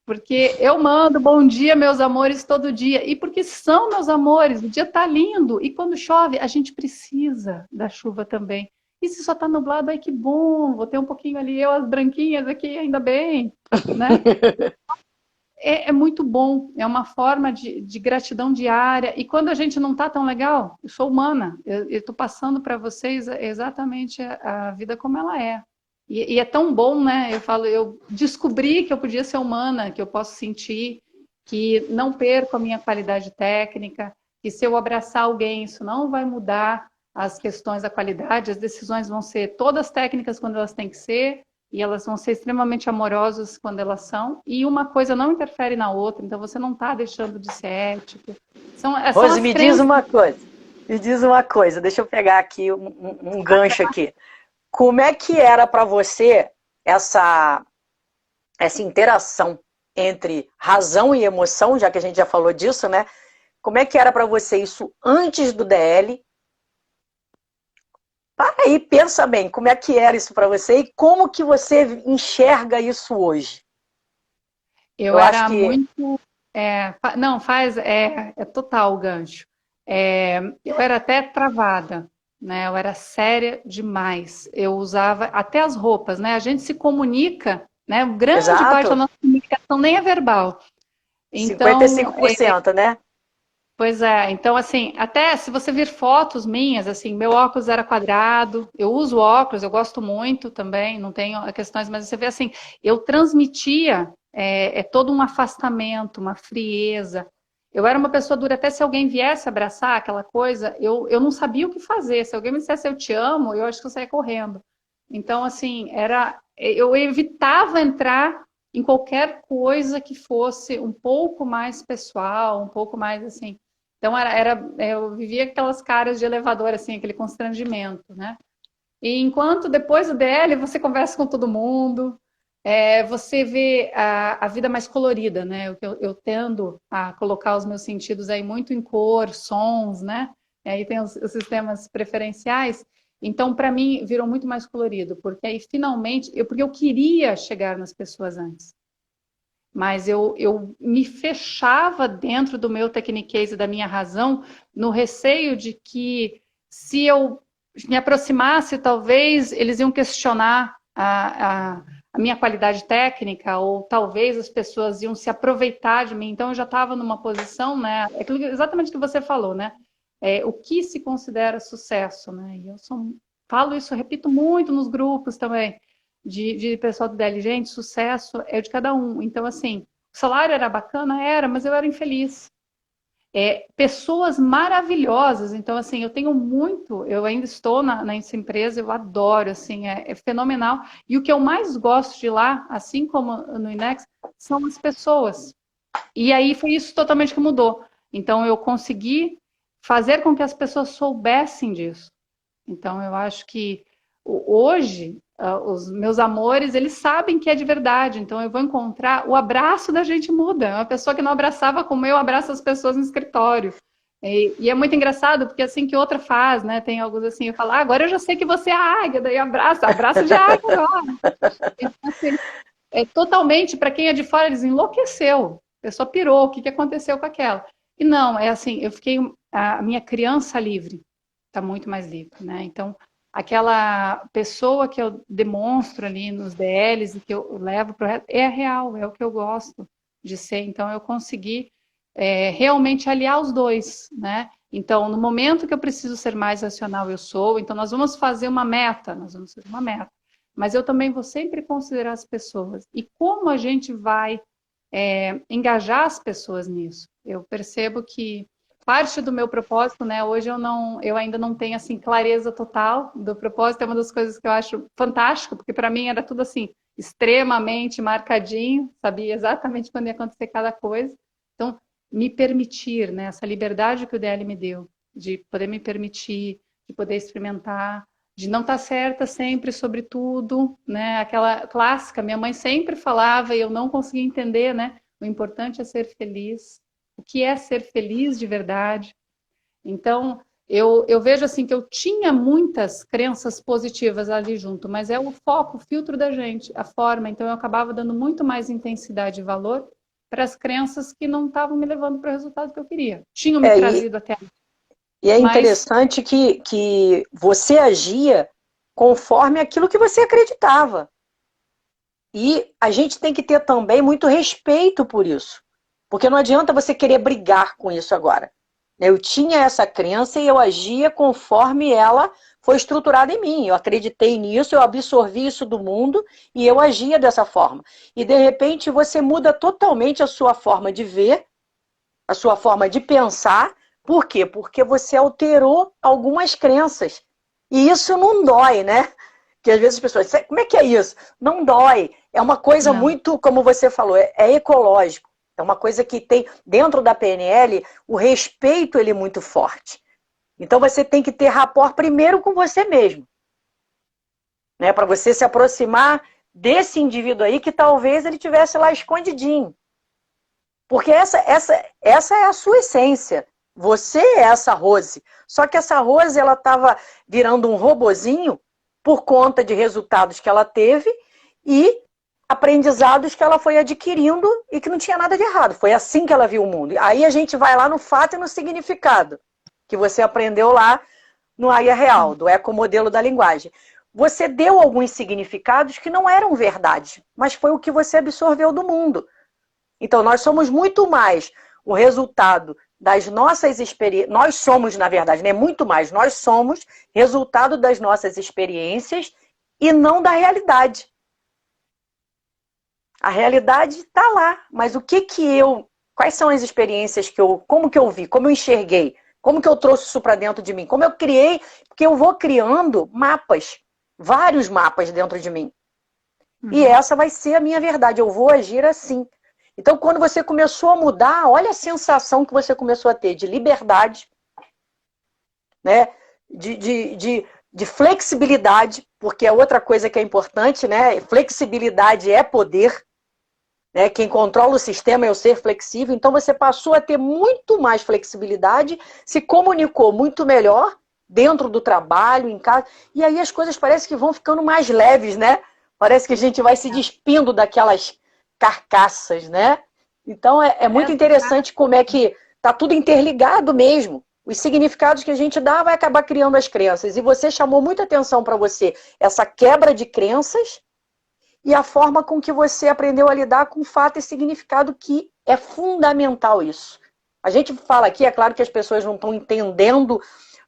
Porque eu mando bom dia, meus amores, todo dia. E porque são meus amores, o dia tá lindo. E quando chove, a gente precisa da chuva também. E se só tá nublado, ai que bom, vou ter um pouquinho ali, eu as branquinhas aqui, ainda bem, né? É muito bom, é uma forma de gratidão diária. E quando a gente não tá tão legal, eu sou humana, eu tô passando para vocês exatamente a vida como ela é. E é tão bom, né? Eu descobri que eu podia ser humana, que eu posso sentir, que não perco a minha qualidade técnica, que se eu abraçar alguém, isso não vai mudar as questões da qualidade, as decisões vão ser todas técnicas quando elas têm que ser, e elas vão ser extremamente amorosas quando elas são, e uma coisa não interfere na outra, então você não está deixando de ser ético. Rose, me diz uma coisa, deixa eu pegar aqui um gancho aqui. Como é que era para você essa interação entre razão e emoção, já que a gente já falou disso, né? Como é que era para você isso antes do DL? Para aí, pensa bem, como é que era isso para você e como que você enxerga isso hoje? Eu era muito... não, é total o gancho. Eu era até travada. Né, eu era séria demais. Eu usava até as roupas, né? A gente se comunica, né? Grande parte da nossa comunicação nem é verbal. Então, 55%, né? Pois é. Então, assim, até se você vir fotos minhas, assim, meu óculos era quadrado. Eu uso óculos, eu gosto muito também, não tenho questões, mas você vê assim, eu transmitia todo um afastamento, uma frieza. Eu era uma pessoa dura, até se alguém viesse abraçar aquela coisa, eu não sabia o que fazer. Se alguém me dissesse eu te amo, eu acho que eu saía correndo. Então, assim, eu evitava entrar em qualquer coisa que fosse um pouco mais pessoal, um pouco mais assim. Então, eu vivia aquelas caras de elevador, assim, aquele constrangimento, né? E enquanto depois do DL você conversa com todo mundo, você vê a vida mais colorida, né? Eu tendo a colocar os meus sentidos aí muito em cor, sons, né? E aí tem os sistemas preferenciais. Então, para mim, virou muito mais colorido, porque aí finalmente, porque eu queria chegar nas pessoas antes. Mas eu me fechava dentro do meu techniquez e da minha razão, no receio de que se eu me aproximasse, talvez eles iam questionar a minha qualidade técnica, ou talvez as pessoas iam se aproveitar de mim. Então, eu já estava numa posição, né? Exatamente o que você falou, né? O que se considera sucesso, né? E eu falo isso, repito muito nos grupos também, de pessoal do DL. Gente, sucesso é de cada um. Então, assim, o salário era bacana? Era, mas eu era infeliz. Pessoas maravilhosas. Então, assim, eu ainda estou nessa empresa, eu adoro, assim, é fenomenal. E o que eu mais gosto de lá, assim como no INEX, são as pessoas. E aí foi isso totalmente que mudou. Então, eu consegui fazer com que as pessoas soubessem disso. Então, eu acho que hoje, os meus amores, eles sabem que é de verdade. Então, eu vou encontrar... O abraço da gente muda. Uma pessoa que não abraçava como eu abraça as pessoas no escritório. E é muito engraçado, porque assim que outra faz, né? Tem alguns assim, eu falo, agora eu já sei que você é a águia, daí abraço de águia agora. Então, assim, totalmente, para quem é de fora, eles enlouqueceu. A pessoa pirou, o que aconteceu com aquela? E não, é assim, eu fiquei, a minha criança livre, está muito mais livre, né? Então, aquela pessoa que eu demonstro ali nos DLs e que eu levo para o resto, é real, é o que eu gosto de ser. Então, eu consegui realmente aliar os dois, né? Então, no momento que eu preciso ser mais racional, eu sou. Então, nós vamos fazer uma meta, mas eu também vou sempre considerar as pessoas. E como a gente vai engajar as pessoas nisso? Eu percebo que parte do meu propósito, né? Hoje eu ainda não tenho assim clareza total do propósito. É uma das coisas que eu acho fantástico, porque para mim era tudo assim extremamente marcadinho, sabia exatamente quando ia acontecer cada coisa. Então, me permitir, né? Essa liberdade que o DL me deu, de poder me permitir, de poder experimentar, de não estar certa sempre sobre tudo, né? Aquela clássica, minha mãe sempre falava e eu não conseguia entender, né? O importante é ser feliz. O que é ser feliz de verdade? Então, eu vejo assim que eu tinha muitas crenças positivas ali junto, mas é o foco, o filtro da gente, a forma. Então, eu acabava dando muito mais intensidade e valor para as crenças que não estavam me levando para o resultado que eu queria. Tinham me trazido até ali. E é Mas interessante que você agia conforme aquilo que você acreditava. E a gente tem que ter também muito respeito por isso. Porque não adianta você querer brigar com isso agora. Eu tinha essa crença e eu agia conforme ela foi estruturada em mim. Eu acreditei nisso, eu absorvi isso do mundo e eu agia dessa forma. E de repente você muda totalmente a sua forma de ver, a sua forma de pensar. Por quê? Porque você alterou algumas crenças. E isso não dói, né? Que às vezes as pessoas, como é que é isso? Não dói. É uma coisa muito, como você falou, é ecológico. É uma coisa que tem, dentro da PNL, o respeito ele é muito forte. Então você tem que ter rapport primeiro com você mesmo. Né? Para você se aproximar desse indivíduo aí que talvez ele tivesse lá escondidinho. Porque essa é a sua essência. Você é essa Rose. Só que essa Rose, ela estava virando um robozinho por conta de resultados que ela teve e aprendizados que ela foi adquirindo e que não tinha nada de errado. Foi assim que ela viu o mundo. Aí a gente vai lá no fato e no significado, que você aprendeu lá no AIA Real, do ecomodelo da linguagem. Você deu alguns significados que não eram verdade, mas foi o que você absorveu do mundo. Então, nós somos muito mais o resultado das nossas experiências. Nós somos, na verdade, né? Muito mais. Nós somos resultado das nossas experiências e não da realidade. A realidade está lá, mas o que eu... Quais são as experiências que eu... Como que eu vi? Como eu enxerguei? Como que eu trouxe isso para dentro de mim? Como eu criei? Porque eu vou criando mapas, vários mapas dentro de mim. E essa vai ser a minha verdade. Eu vou agir assim. Então, quando você começou a mudar, olha a sensação que você começou a ter de liberdade, né? De flexibilidade, porque é outra coisa que é importante, né? Flexibilidade é poder. Né? Quem controla o sistema é o ser flexível. Então, você passou a ter muito mais flexibilidade, se comunicou muito melhor dentro do trabalho, em casa. E aí as coisas parecem que vão ficando mais leves, né? Parece que a gente vai se despindo daquelas carcaças, né? Então é muito interessante como é que tá tudo interligado mesmo. Os significados que a gente dá vai acabar criando as crenças. E você chamou muita atenção para você essa quebra de crenças e a forma com que você aprendeu a lidar com fato e significado, que é fundamental isso. A gente fala aqui, é claro que as pessoas não estão entendendo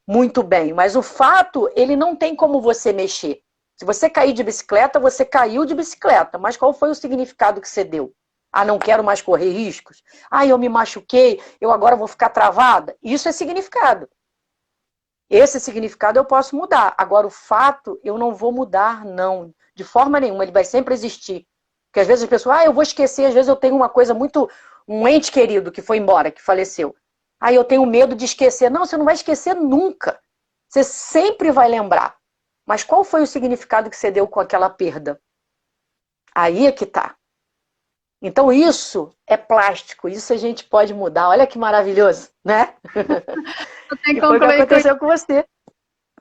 muito bem, mas o fato, ele não tem como você mexer. Se você cair de bicicleta, você caiu de bicicleta. Mas qual foi o significado que você deu? Ah, não quero mais correr riscos. Ah, eu me machuquei, eu agora vou ficar travada. Isso é significado. Esse significado eu posso mudar. Agora, o fato, eu não vou mudar, não. De forma nenhuma, ele vai sempre existir. Porque às vezes as pessoas, eu vou esquecer, às vezes eu tenho uma coisa muito... Um ente querido que foi embora, que faleceu. Eu tenho medo de esquecer. Não, você não vai esquecer nunca. Você sempre vai lembrar. Mas qual foi o significado que você deu com aquela perda? Aí é que tá. Então isso é plástico, isso a gente pode mudar. Olha que maravilhoso, né? E foi o que aconteceu com você.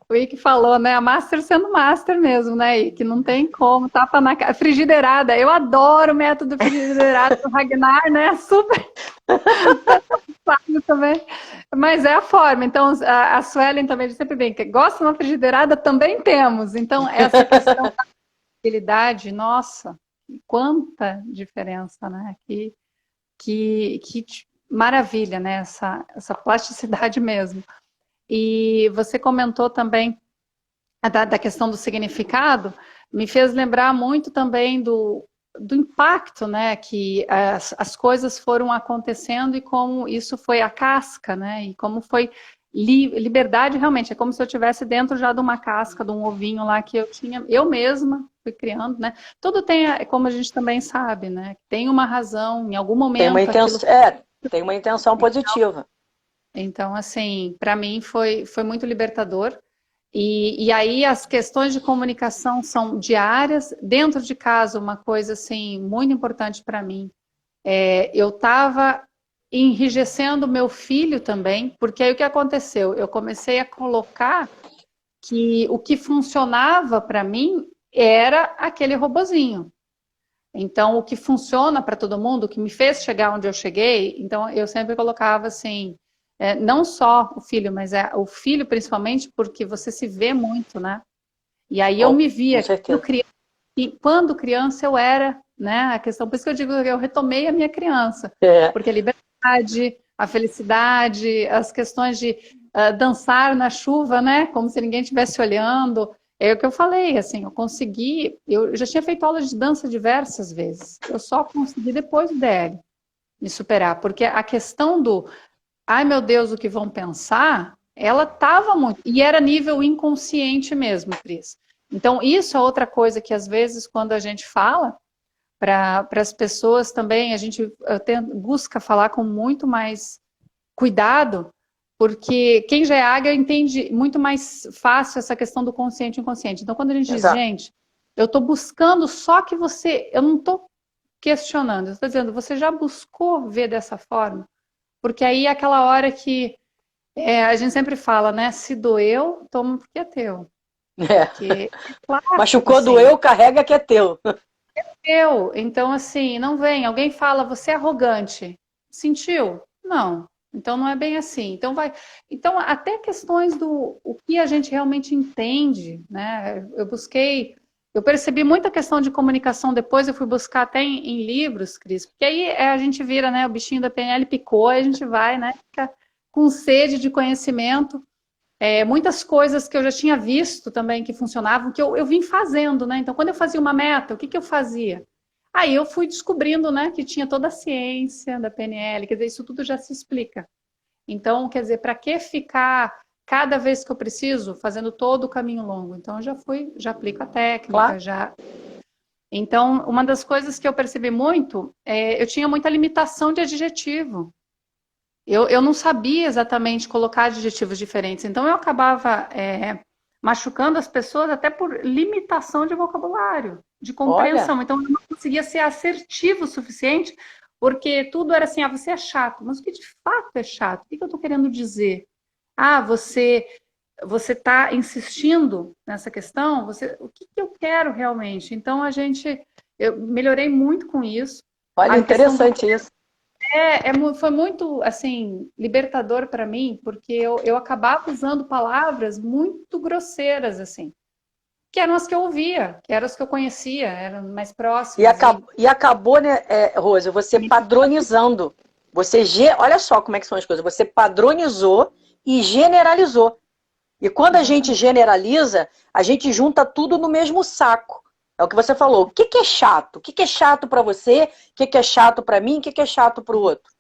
O Ike falou, né? A Master sendo Master mesmo, né, Ike? Não tem como, tapa na cara. Frigideirada, eu adoro o método frigideirada do Ragnar, né? Super fácil também. Mas é a forma. Então, a Suelen também diz sempre bem, que gosta de uma frigideirada, também temos. Então, essa questão da habilidade, nossa, quanta diferença, né? Que maravilha, né? Essa plasticidade mesmo. E você comentou também da questão do significado, me fez lembrar muito também do impacto, né, que as coisas foram acontecendo e como isso foi a casca, né, e como foi liberdade realmente, é como se eu estivesse dentro já de uma casca, de um ovinho lá que eu tinha, eu mesma fui criando, né, tudo tem, como a gente também sabe, né, tem uma razão, em algum momento... Tem uma intenção positiva. Então, assim, para mim foi muito libertador. E aí as questões de comunicação são diárias. Dentro de casa, uma coisa assim muito importante para mim. Eu estava enrijecendo meu filho também, porque aí o que aconteceu? Eu comecei a colocar que o que funcionava para mim era aquele robozinho. Então, o que funciona para todo mundo, o que me fez chegar onde eu cheguei, então eu sempre colocava assim... não só o filho, mas o filho principalmente, porque você se vê muito, né? E aí eu me via, quando criança eu era, né? A questão, por isso que eu digo que eu retomei a minha criança. Porque a liberdade, a felicidade, as questões de dançar na chuva, né? Como se ninguém estivesse olhando. É o que eu falei, assim, eu já tinha feito aula de dança diversas vezes. Eu só consegui depois do DL me superar, porque a questão do ai meu Deus, o que vão pensar, ela estava muito, e era nível inconsciente mesmo, Cris. Então isso é outra coisa que às vezes quando a gente fala para as pessoas também, a gente busca falar com muito mais cuidado, porque quem já é águia entende muito mais fácil essa questão do consciente e inconsciente. Então quando a gente diz, gente, eu estou buscando só que eu não estou questionando, eu estou dizendo, você já buscou ver dessa forma? Porque aí é aquela hora que a gente sempre fala, né? Se doeu, toma porque é teu. Porque, claro, machucou, assim, doeu, carrega que é teu. É teu. Então, assim, não vem. Alguém fala, você é arrogante. Sentiu? Não. Então, não é bem assim. Então, Então, até questões do o que a gente realmente entende, né? Eu percebi muita questão de comunicação depois, eu fui buscar até em livros, Cris, porque aí a gente vira, né, o bichinho da PNL picou, aí a gente vai, né, fica com sede de conhecimento. Muitas coisas que eu já tinha visto também que funcionavam, que eu vim fazendo, né? Então, quando eu fazia uma meta, o que eu fazia? Aí eu fui descobrindo, né, que tinha toda a ciência da PNL, quer dizer, isso tudo já se explica. Então, quer dizer, para que ficar cada vez que eu preciso, fazendo todo o caminho longo? Então, eu já aplico a técnica, claro. Então, uma das coisas que eu percebi muito, eu tinha muita limitação de adjetivo. Eu não sabia exatamente colocar adjetivos diferentes, então eu acabava machucando as pessoas até por limitação de vocabulário, de compreensão. Então, eu não conseguia ser assertivo o suficiente, porque tudo era assim, você é chato. Mas o que de fato é chato? O que eu estou querendo dizer? Você está insistindo nessa questão? O que eu quero realmente? Então, eu melhorei muito com isso. Olha, interessante isso. Foi muito, assim, libertador para mim, porque eu acabava usando palavras muito grosseiras, assim, que eram as que eu ouvia, que eram as que eu conhecia, eram mais próximas. E acabou, né, Rose, você padronizando. Olha só como é que são as coisas. Você padronizou e generalizou. E quando a gente generaliza, a gente junta tudo no mesmo saco. É o que você falou. O que é chato? O que é chato para você? O que é chato para mim? O que é chato para o outro?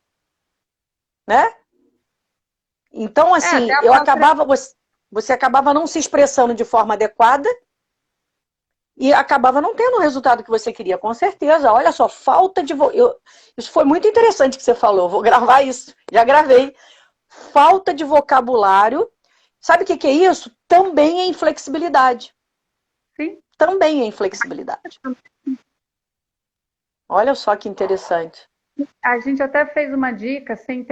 Né? Então, assim, você acabava não se expressando de forma adequada e acabava não tendo o resultado que você queria, com certeza. Olha só, falta de... Isso foi muito interessante que você falou. Vou gravar isso. Já gravei. Falta de vocabulário. Sabe o que é isso? Também é inflexibilidade. Sim. Também é inflexibilidade. Olha só que interessante. A gente até fez uma dica, assim,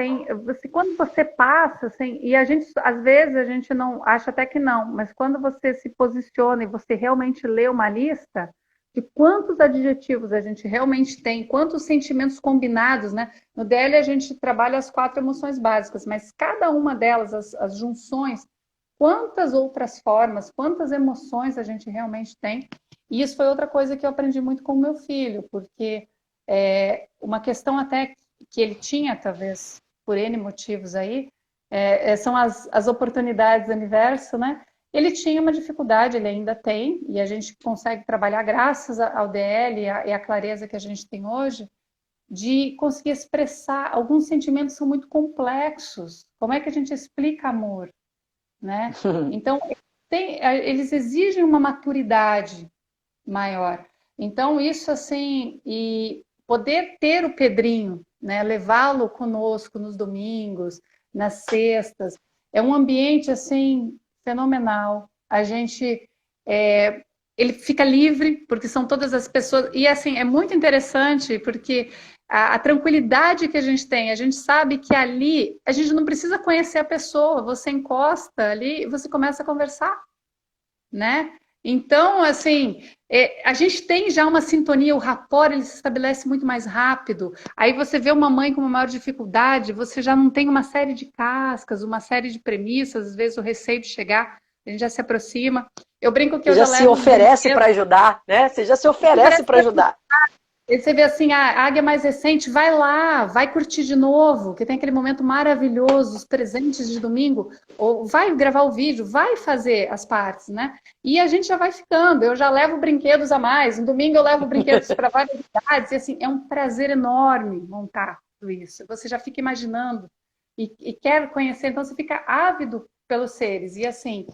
quando você passa, assim, e a gente, às vezes, a gente não, acha até que não, mas quando você se posiciona e você realmente lê uma lista de quantos adjetivos a gente realmente tem, quantos sentimentos combinados, né? No DL a gente trabalha as 4 emoções básicas, mas cada uma delas, as junções, quantas outras formas, quantas emoções a gente realmente tem. E isso foi outra coisa que eu aprendi muito com o meu filho, porque uma questão até que ele tinha, talvez, por N motivos aí, são as oportunidades do universo, né? Ele tinha uma dificuldade, ele ainda tem, e a gente consegue trabalhar graças ao DL e à clareza que a gente tem hoje, de conseguir expressar alguns sentimentos que são muito complexos. Como é que a gente explica amor, né? Então, eles exigem uma maturidade maior. Então, isso assim, e poder ter o Pedrinho, né, levá-lo conosco nos domingos, nas sextas, é um ambiente assim fenomenal. A gente ele fica livre, porque são todas as pessoas, e assim, é muito interessante, porque a tranquilidade que a gente sabe que ali, a gente não precisa conhecer a pessoa, você encosta ali e você começa a conversar, né? Então, assim, a gente tem já uma sintonia, o rapport ele se estabelece muito mais rápido. Aí você vê uma mãe com uma maior dificuldade, você já não tem uma série de cascas, uma série de premissas, às vezes o receio de chegar, a gente já se aproxima. Eu brinco que Você eu já já se levo os oferece para brinquedos. ajudar, né? Você já se oferece para ajudar. Aí você vê assim, a águia mais recente, vai lá, vai curtir de novo, que tem aquele momento maravilhoso, os presentes de domingo, ou vai gravar o vídeo, vai fazer as partes, né? E a gente já vai ficando, eu já levo brinquedos a mais, no domingo eu levo brinquedos para várias idades, e assim, é um prazer enorme montar tudo isso. Você já fica imaginando e quer conhecer, então você fica ávido pelos seres. E assim,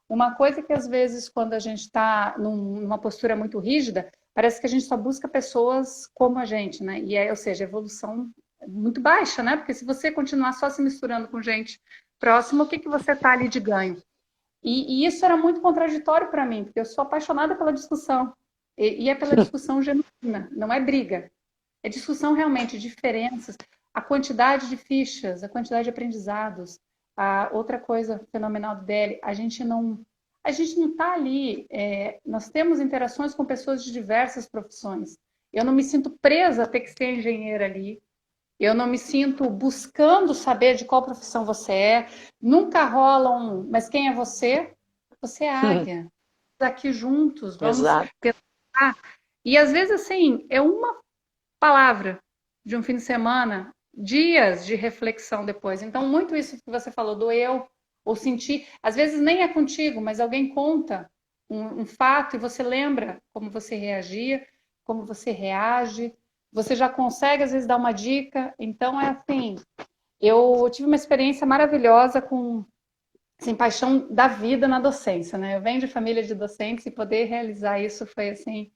uma coisa que às vezes, quando a gente está numa postura muito rígida, parece que a gente só busca pessoas como a gente, né? Ou seja, evolução muito baixa, né? Porque se você continuar só se misturando com gente próxima, o que você está ali de ganho? E isso era muito contraditório para mim, porque eu sou apaixonada pela discussão. E é pela discussão genuína, não é briga. É discussão realmente, diferenças, a quantidade de fichas, a quantidade de aprendizados. A outra coisa fenomenal do DL, a gente não está ali, nós temos interações com pessoas de diversas profissões. Eu não me sinto presa a ter que ser engenheira ali. Eu não me sinto buscando saber de qual profissão você é. Nunca rola mas quem é você? Você é águia. Aqui juntos, vamos Exato. pensar. E às vezes, assim, é uma palavra de um fim de semana, dias de reflexão depois. Então, muito isso que você falou do eu, ou sentir, às vezes nem é contigo, mas alguém conta um fato e você lembra como você reagia, como você reage, você já consegue às vezes dar uma dica. Então, é assim, eu tive uma experiência maravilhosa com assim, paixão da vida na docência, né? Eu venho de família de docentes e poder realizar isso foi assim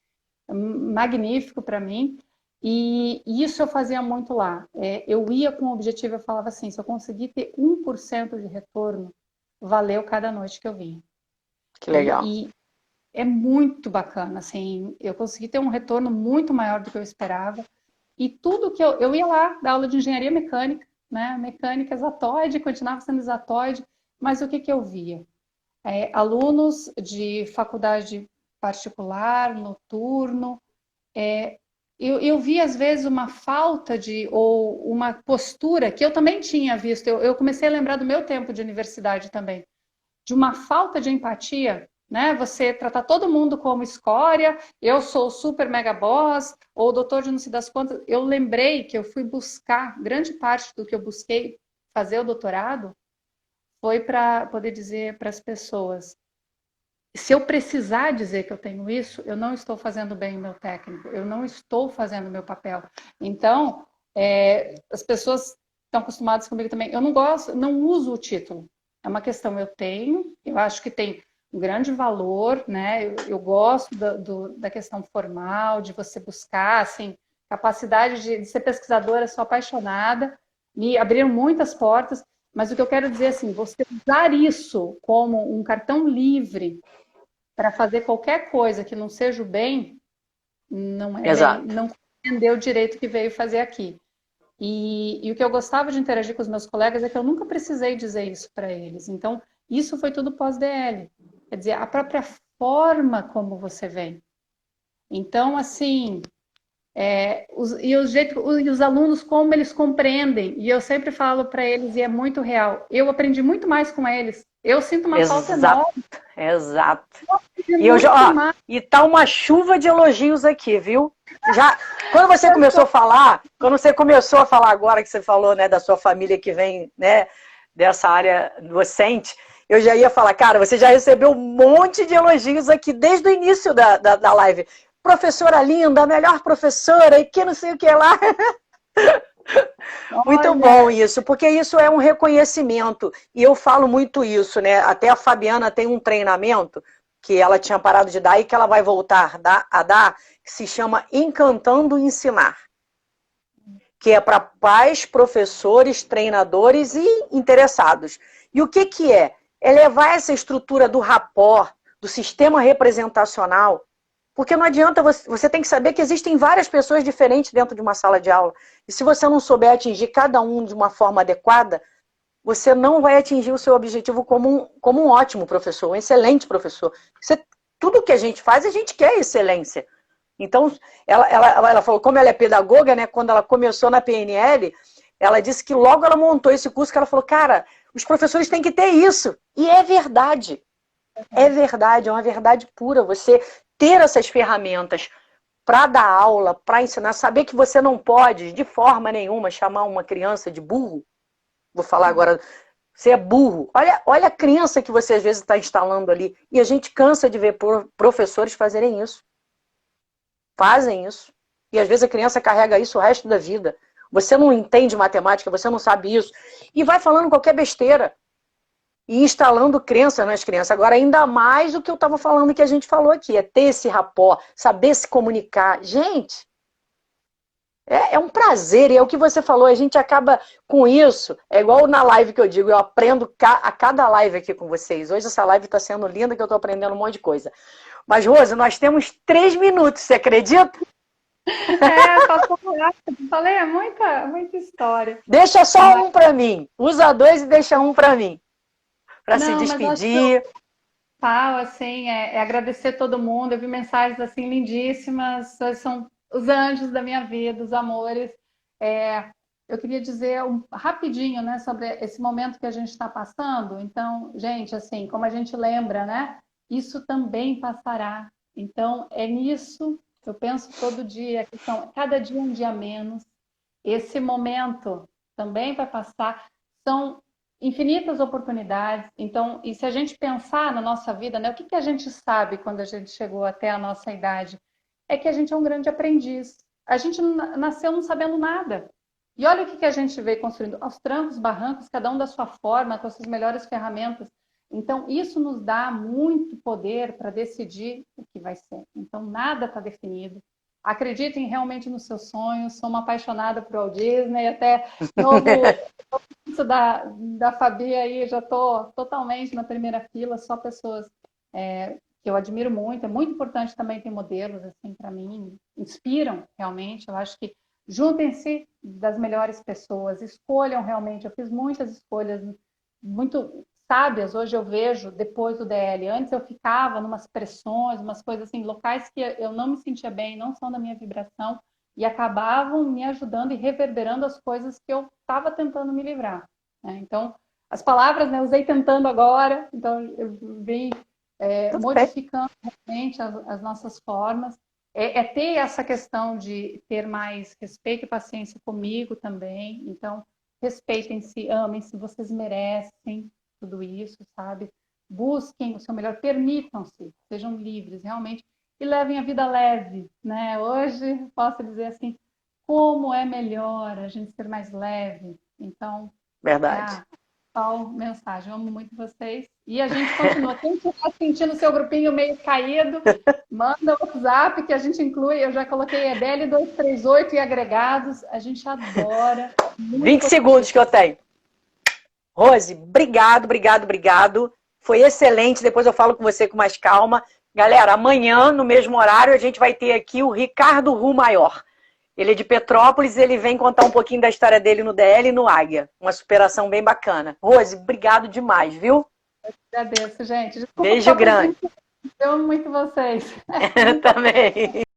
magnífico para mim. E isso eu fazia muito lá. Eu ia com o objetivo, eu falava assim, se eu conseguir ter 1% de retorno, valeu cada noite que eu vinha. Que legal. E é muito bacana, assim, eu consegui ter um retorno muito maior do que eu esperava. E tudo que eu ia lá dar aula de engenharia mecânica, né? Mecânica exatóide, continuava sendo exatóide, mas o que eu via? Alunos de faculdade particular, noturno, eu vi às vezes uma falta ou uma postura que eu também tinha visto, eu comecei a lembrar do meu tempo de universidade também, de uma falta de empatia, né? Você tratar todo mundo como escória, eu sou o super mega boss, ou o doutor de não sei das quantas. Eu lembrei que eu fui buscar, grande parte do que eu busquei fazer o doutorado foi para poder dizer para as pessoas, se eu precisar dizer que eu tenho isso, eu não estou fazendo bem o meu técnico, eu não estou fazendo o meu papel. Então, as pessoas estão acostumadas comigo também. Eu não gosto, não uso o título. É uma questão, eu acho que tem um grande valor, né? Eu gosto da questão formal, de você buscar, assim, capacidade de ser pesquisadora, sou apaixonada, me abriram muitas portas, mas o que eu quero dizer, assim, você usar isso como um cartão livre para fazer qualquer coisa que não seja o bem, não é Exato. bem, não entender o direito que veio fazer aqui. E o que eu gostava de interagir com os meus colegas é que eu nunca precisei dizer isso para eles. Então, isso foi tudo pós-DL. Quer dizer, a própria forma como você vem. Então, assim, os alunos, como eles compreendem. E eu sempre falo para eles, e é muito real, eu aprendi muito mais com eles. Eu sinto uma falta enorme. Exato. E tá uma chuva de elogios aqui, viu? Já, quando você começou a falar agora que você falou, né, da sua família que vem, né, dessa área docente, eu já ia falar, cara, você já recebeu um monte de elogios aqui desde o início da live. Professora linda, a melhor professora, e que não sei o que lá. Muito bom isso, porque isso é um reconhecimento. E eu falo muito isso, né? Até a Fabiana tem um treinamento que ela tinha parado de dar e que ela vai voltar a dar, que se chama Encantando Ensinar. Que é para pais, professores, treinadores e interessados. E o que é? É levar essa estrutura do rapport, do sistema representacional, porque não adianta, você tem que saber que existem várias pessoas diferentes dentro de uma sala de aula. E se você não souber atingir cada um de uma forma adequada, você não vai atingir o seu objetivo como um ótimo professor, um excelente professor. Tudo que a gente faz, a gente quer excelência. Então, ela falou, como ela é pedagoga, né, quando ela começou na PNL, ela disse que logo ela montou esse curso, que ela falou, cara, os professores têm que ter isso. E é verdade. É verdade, é uma verdade pura. Você ter essas ferramentas para dar aula, para ensinar, saber que você não pode, de forma nenhuma, chamar uma criança de burro. Vou falar agora, você é burro. Olha a crença que você às vezes está instalando ali. E a gente cansa de ver professores fazerem isso. Fazem isso. E às vezes a criança carrega isso o resto da vida. Você não entende matemática, você não sabe isso. E vai falando qualquer besteira. E instalando crença nas crianças. Agora, ainda mais o que eu estava falando, que a gente falou aqui, é ter esse rapport, saber se comunicar. Gente, é um prazer, e é o que você falou, a gente acaba com isso, é igual na live que eu digo, eu aprendo a cada live aqui com vocês. Hoje essa live está sendo linda, que eu estou aprendendo um monte de coisa. Mas, Rose, nós temos 3 minutos, você acredita? Passou rápido. Falei, é muita história. Deixa só um para mim. Usa 2 e deixa um para mim. Para se despedir. Paulo, assim, agradecer todo mundo. Eu vi mensagens assim lindíssimas. Vocês são os anjos da minha vida, os amores. Eu queria dizer rapidinho, né, sobre esse momento que a gente está passando. Então, gente, assim, como a gente lembra, né, isso também passará. Então, é nisso que eu penso todo dia, que cada dia um dia menos. Esse momento também vai passar. São infinitas oportunidades. Então, e se a gente pensar na nossa vida, né, o que a gente sabe quando a gente chegou até a nossa idade? É que a gente é um grande aprendiz. A gente nasceu não sabendo nada. E olha o que a gente veio construindo, aos trancos, barrancos, cada um da sua forma, com as suas melhores ferramentas. Então, isso nos dá muito poder para decidir o que vai ser. Então, nada está definido. Acreditem realmente nos seus sonhos. Sou uma apaixonada por Walt Disney. Até novo curso da Fabi aí, já estou totalmente na primeira fila. Só pessoas que eu admiro muito. É muito importante também ter modelos, assim, para mim. Inspiram, realmente. Eu acho que juntem-se das melhores pessoas. Escolham realmente. Eu fiz muitas escolhas muito sábias, hoje eu vejo, depois do DL. Antes eu ficava numas pressões, umas coisas assim, locais que eu não me sentia bem, não são da minha vibração, e acabavam me ajudando e reverberando as coisas que eu estava tentando me livrar. Né? Então, as palavras, né, eu usei tentando agora, então eu vim modificando realmente as nossas formas. Ter essa questão de ter mais respeito e paciência comigo também. Então, respeitem-se, amem-se, vocês merecem tudo isso, sabe? Busquem o seu melhor, permitam-se, sejam livres, realmente, e levem a vida leve, né? Hoje, posso dizer assim, como é melhor a gente ser mais leve. Então, verdade. Qual mensagem? Eu amo muito vocês. E a gente continua. Quem estiver sentindo o seu grupinho meio caído, manda o WhatsApp que a gente inclui. Eu já coloquei EDL 238 e agregados. A gente adora. 20 segundos que eu tenho. Rose, obrigado. Foi excelente. Depois eu falo com você com mais calma. Galera, amanhã, no mesmo horário, a gente vai ter aqui o Ricardo Ru Maior. Ele é de Petrópolis e ele vem contar um pouquinho da história dele no DL e no Águia. Uma superação bem bacana. Rose, obrigado demais, viu? Eu que agradeço, gente. Desculpa, Beijo grande. Eu amo muito vocês. Também.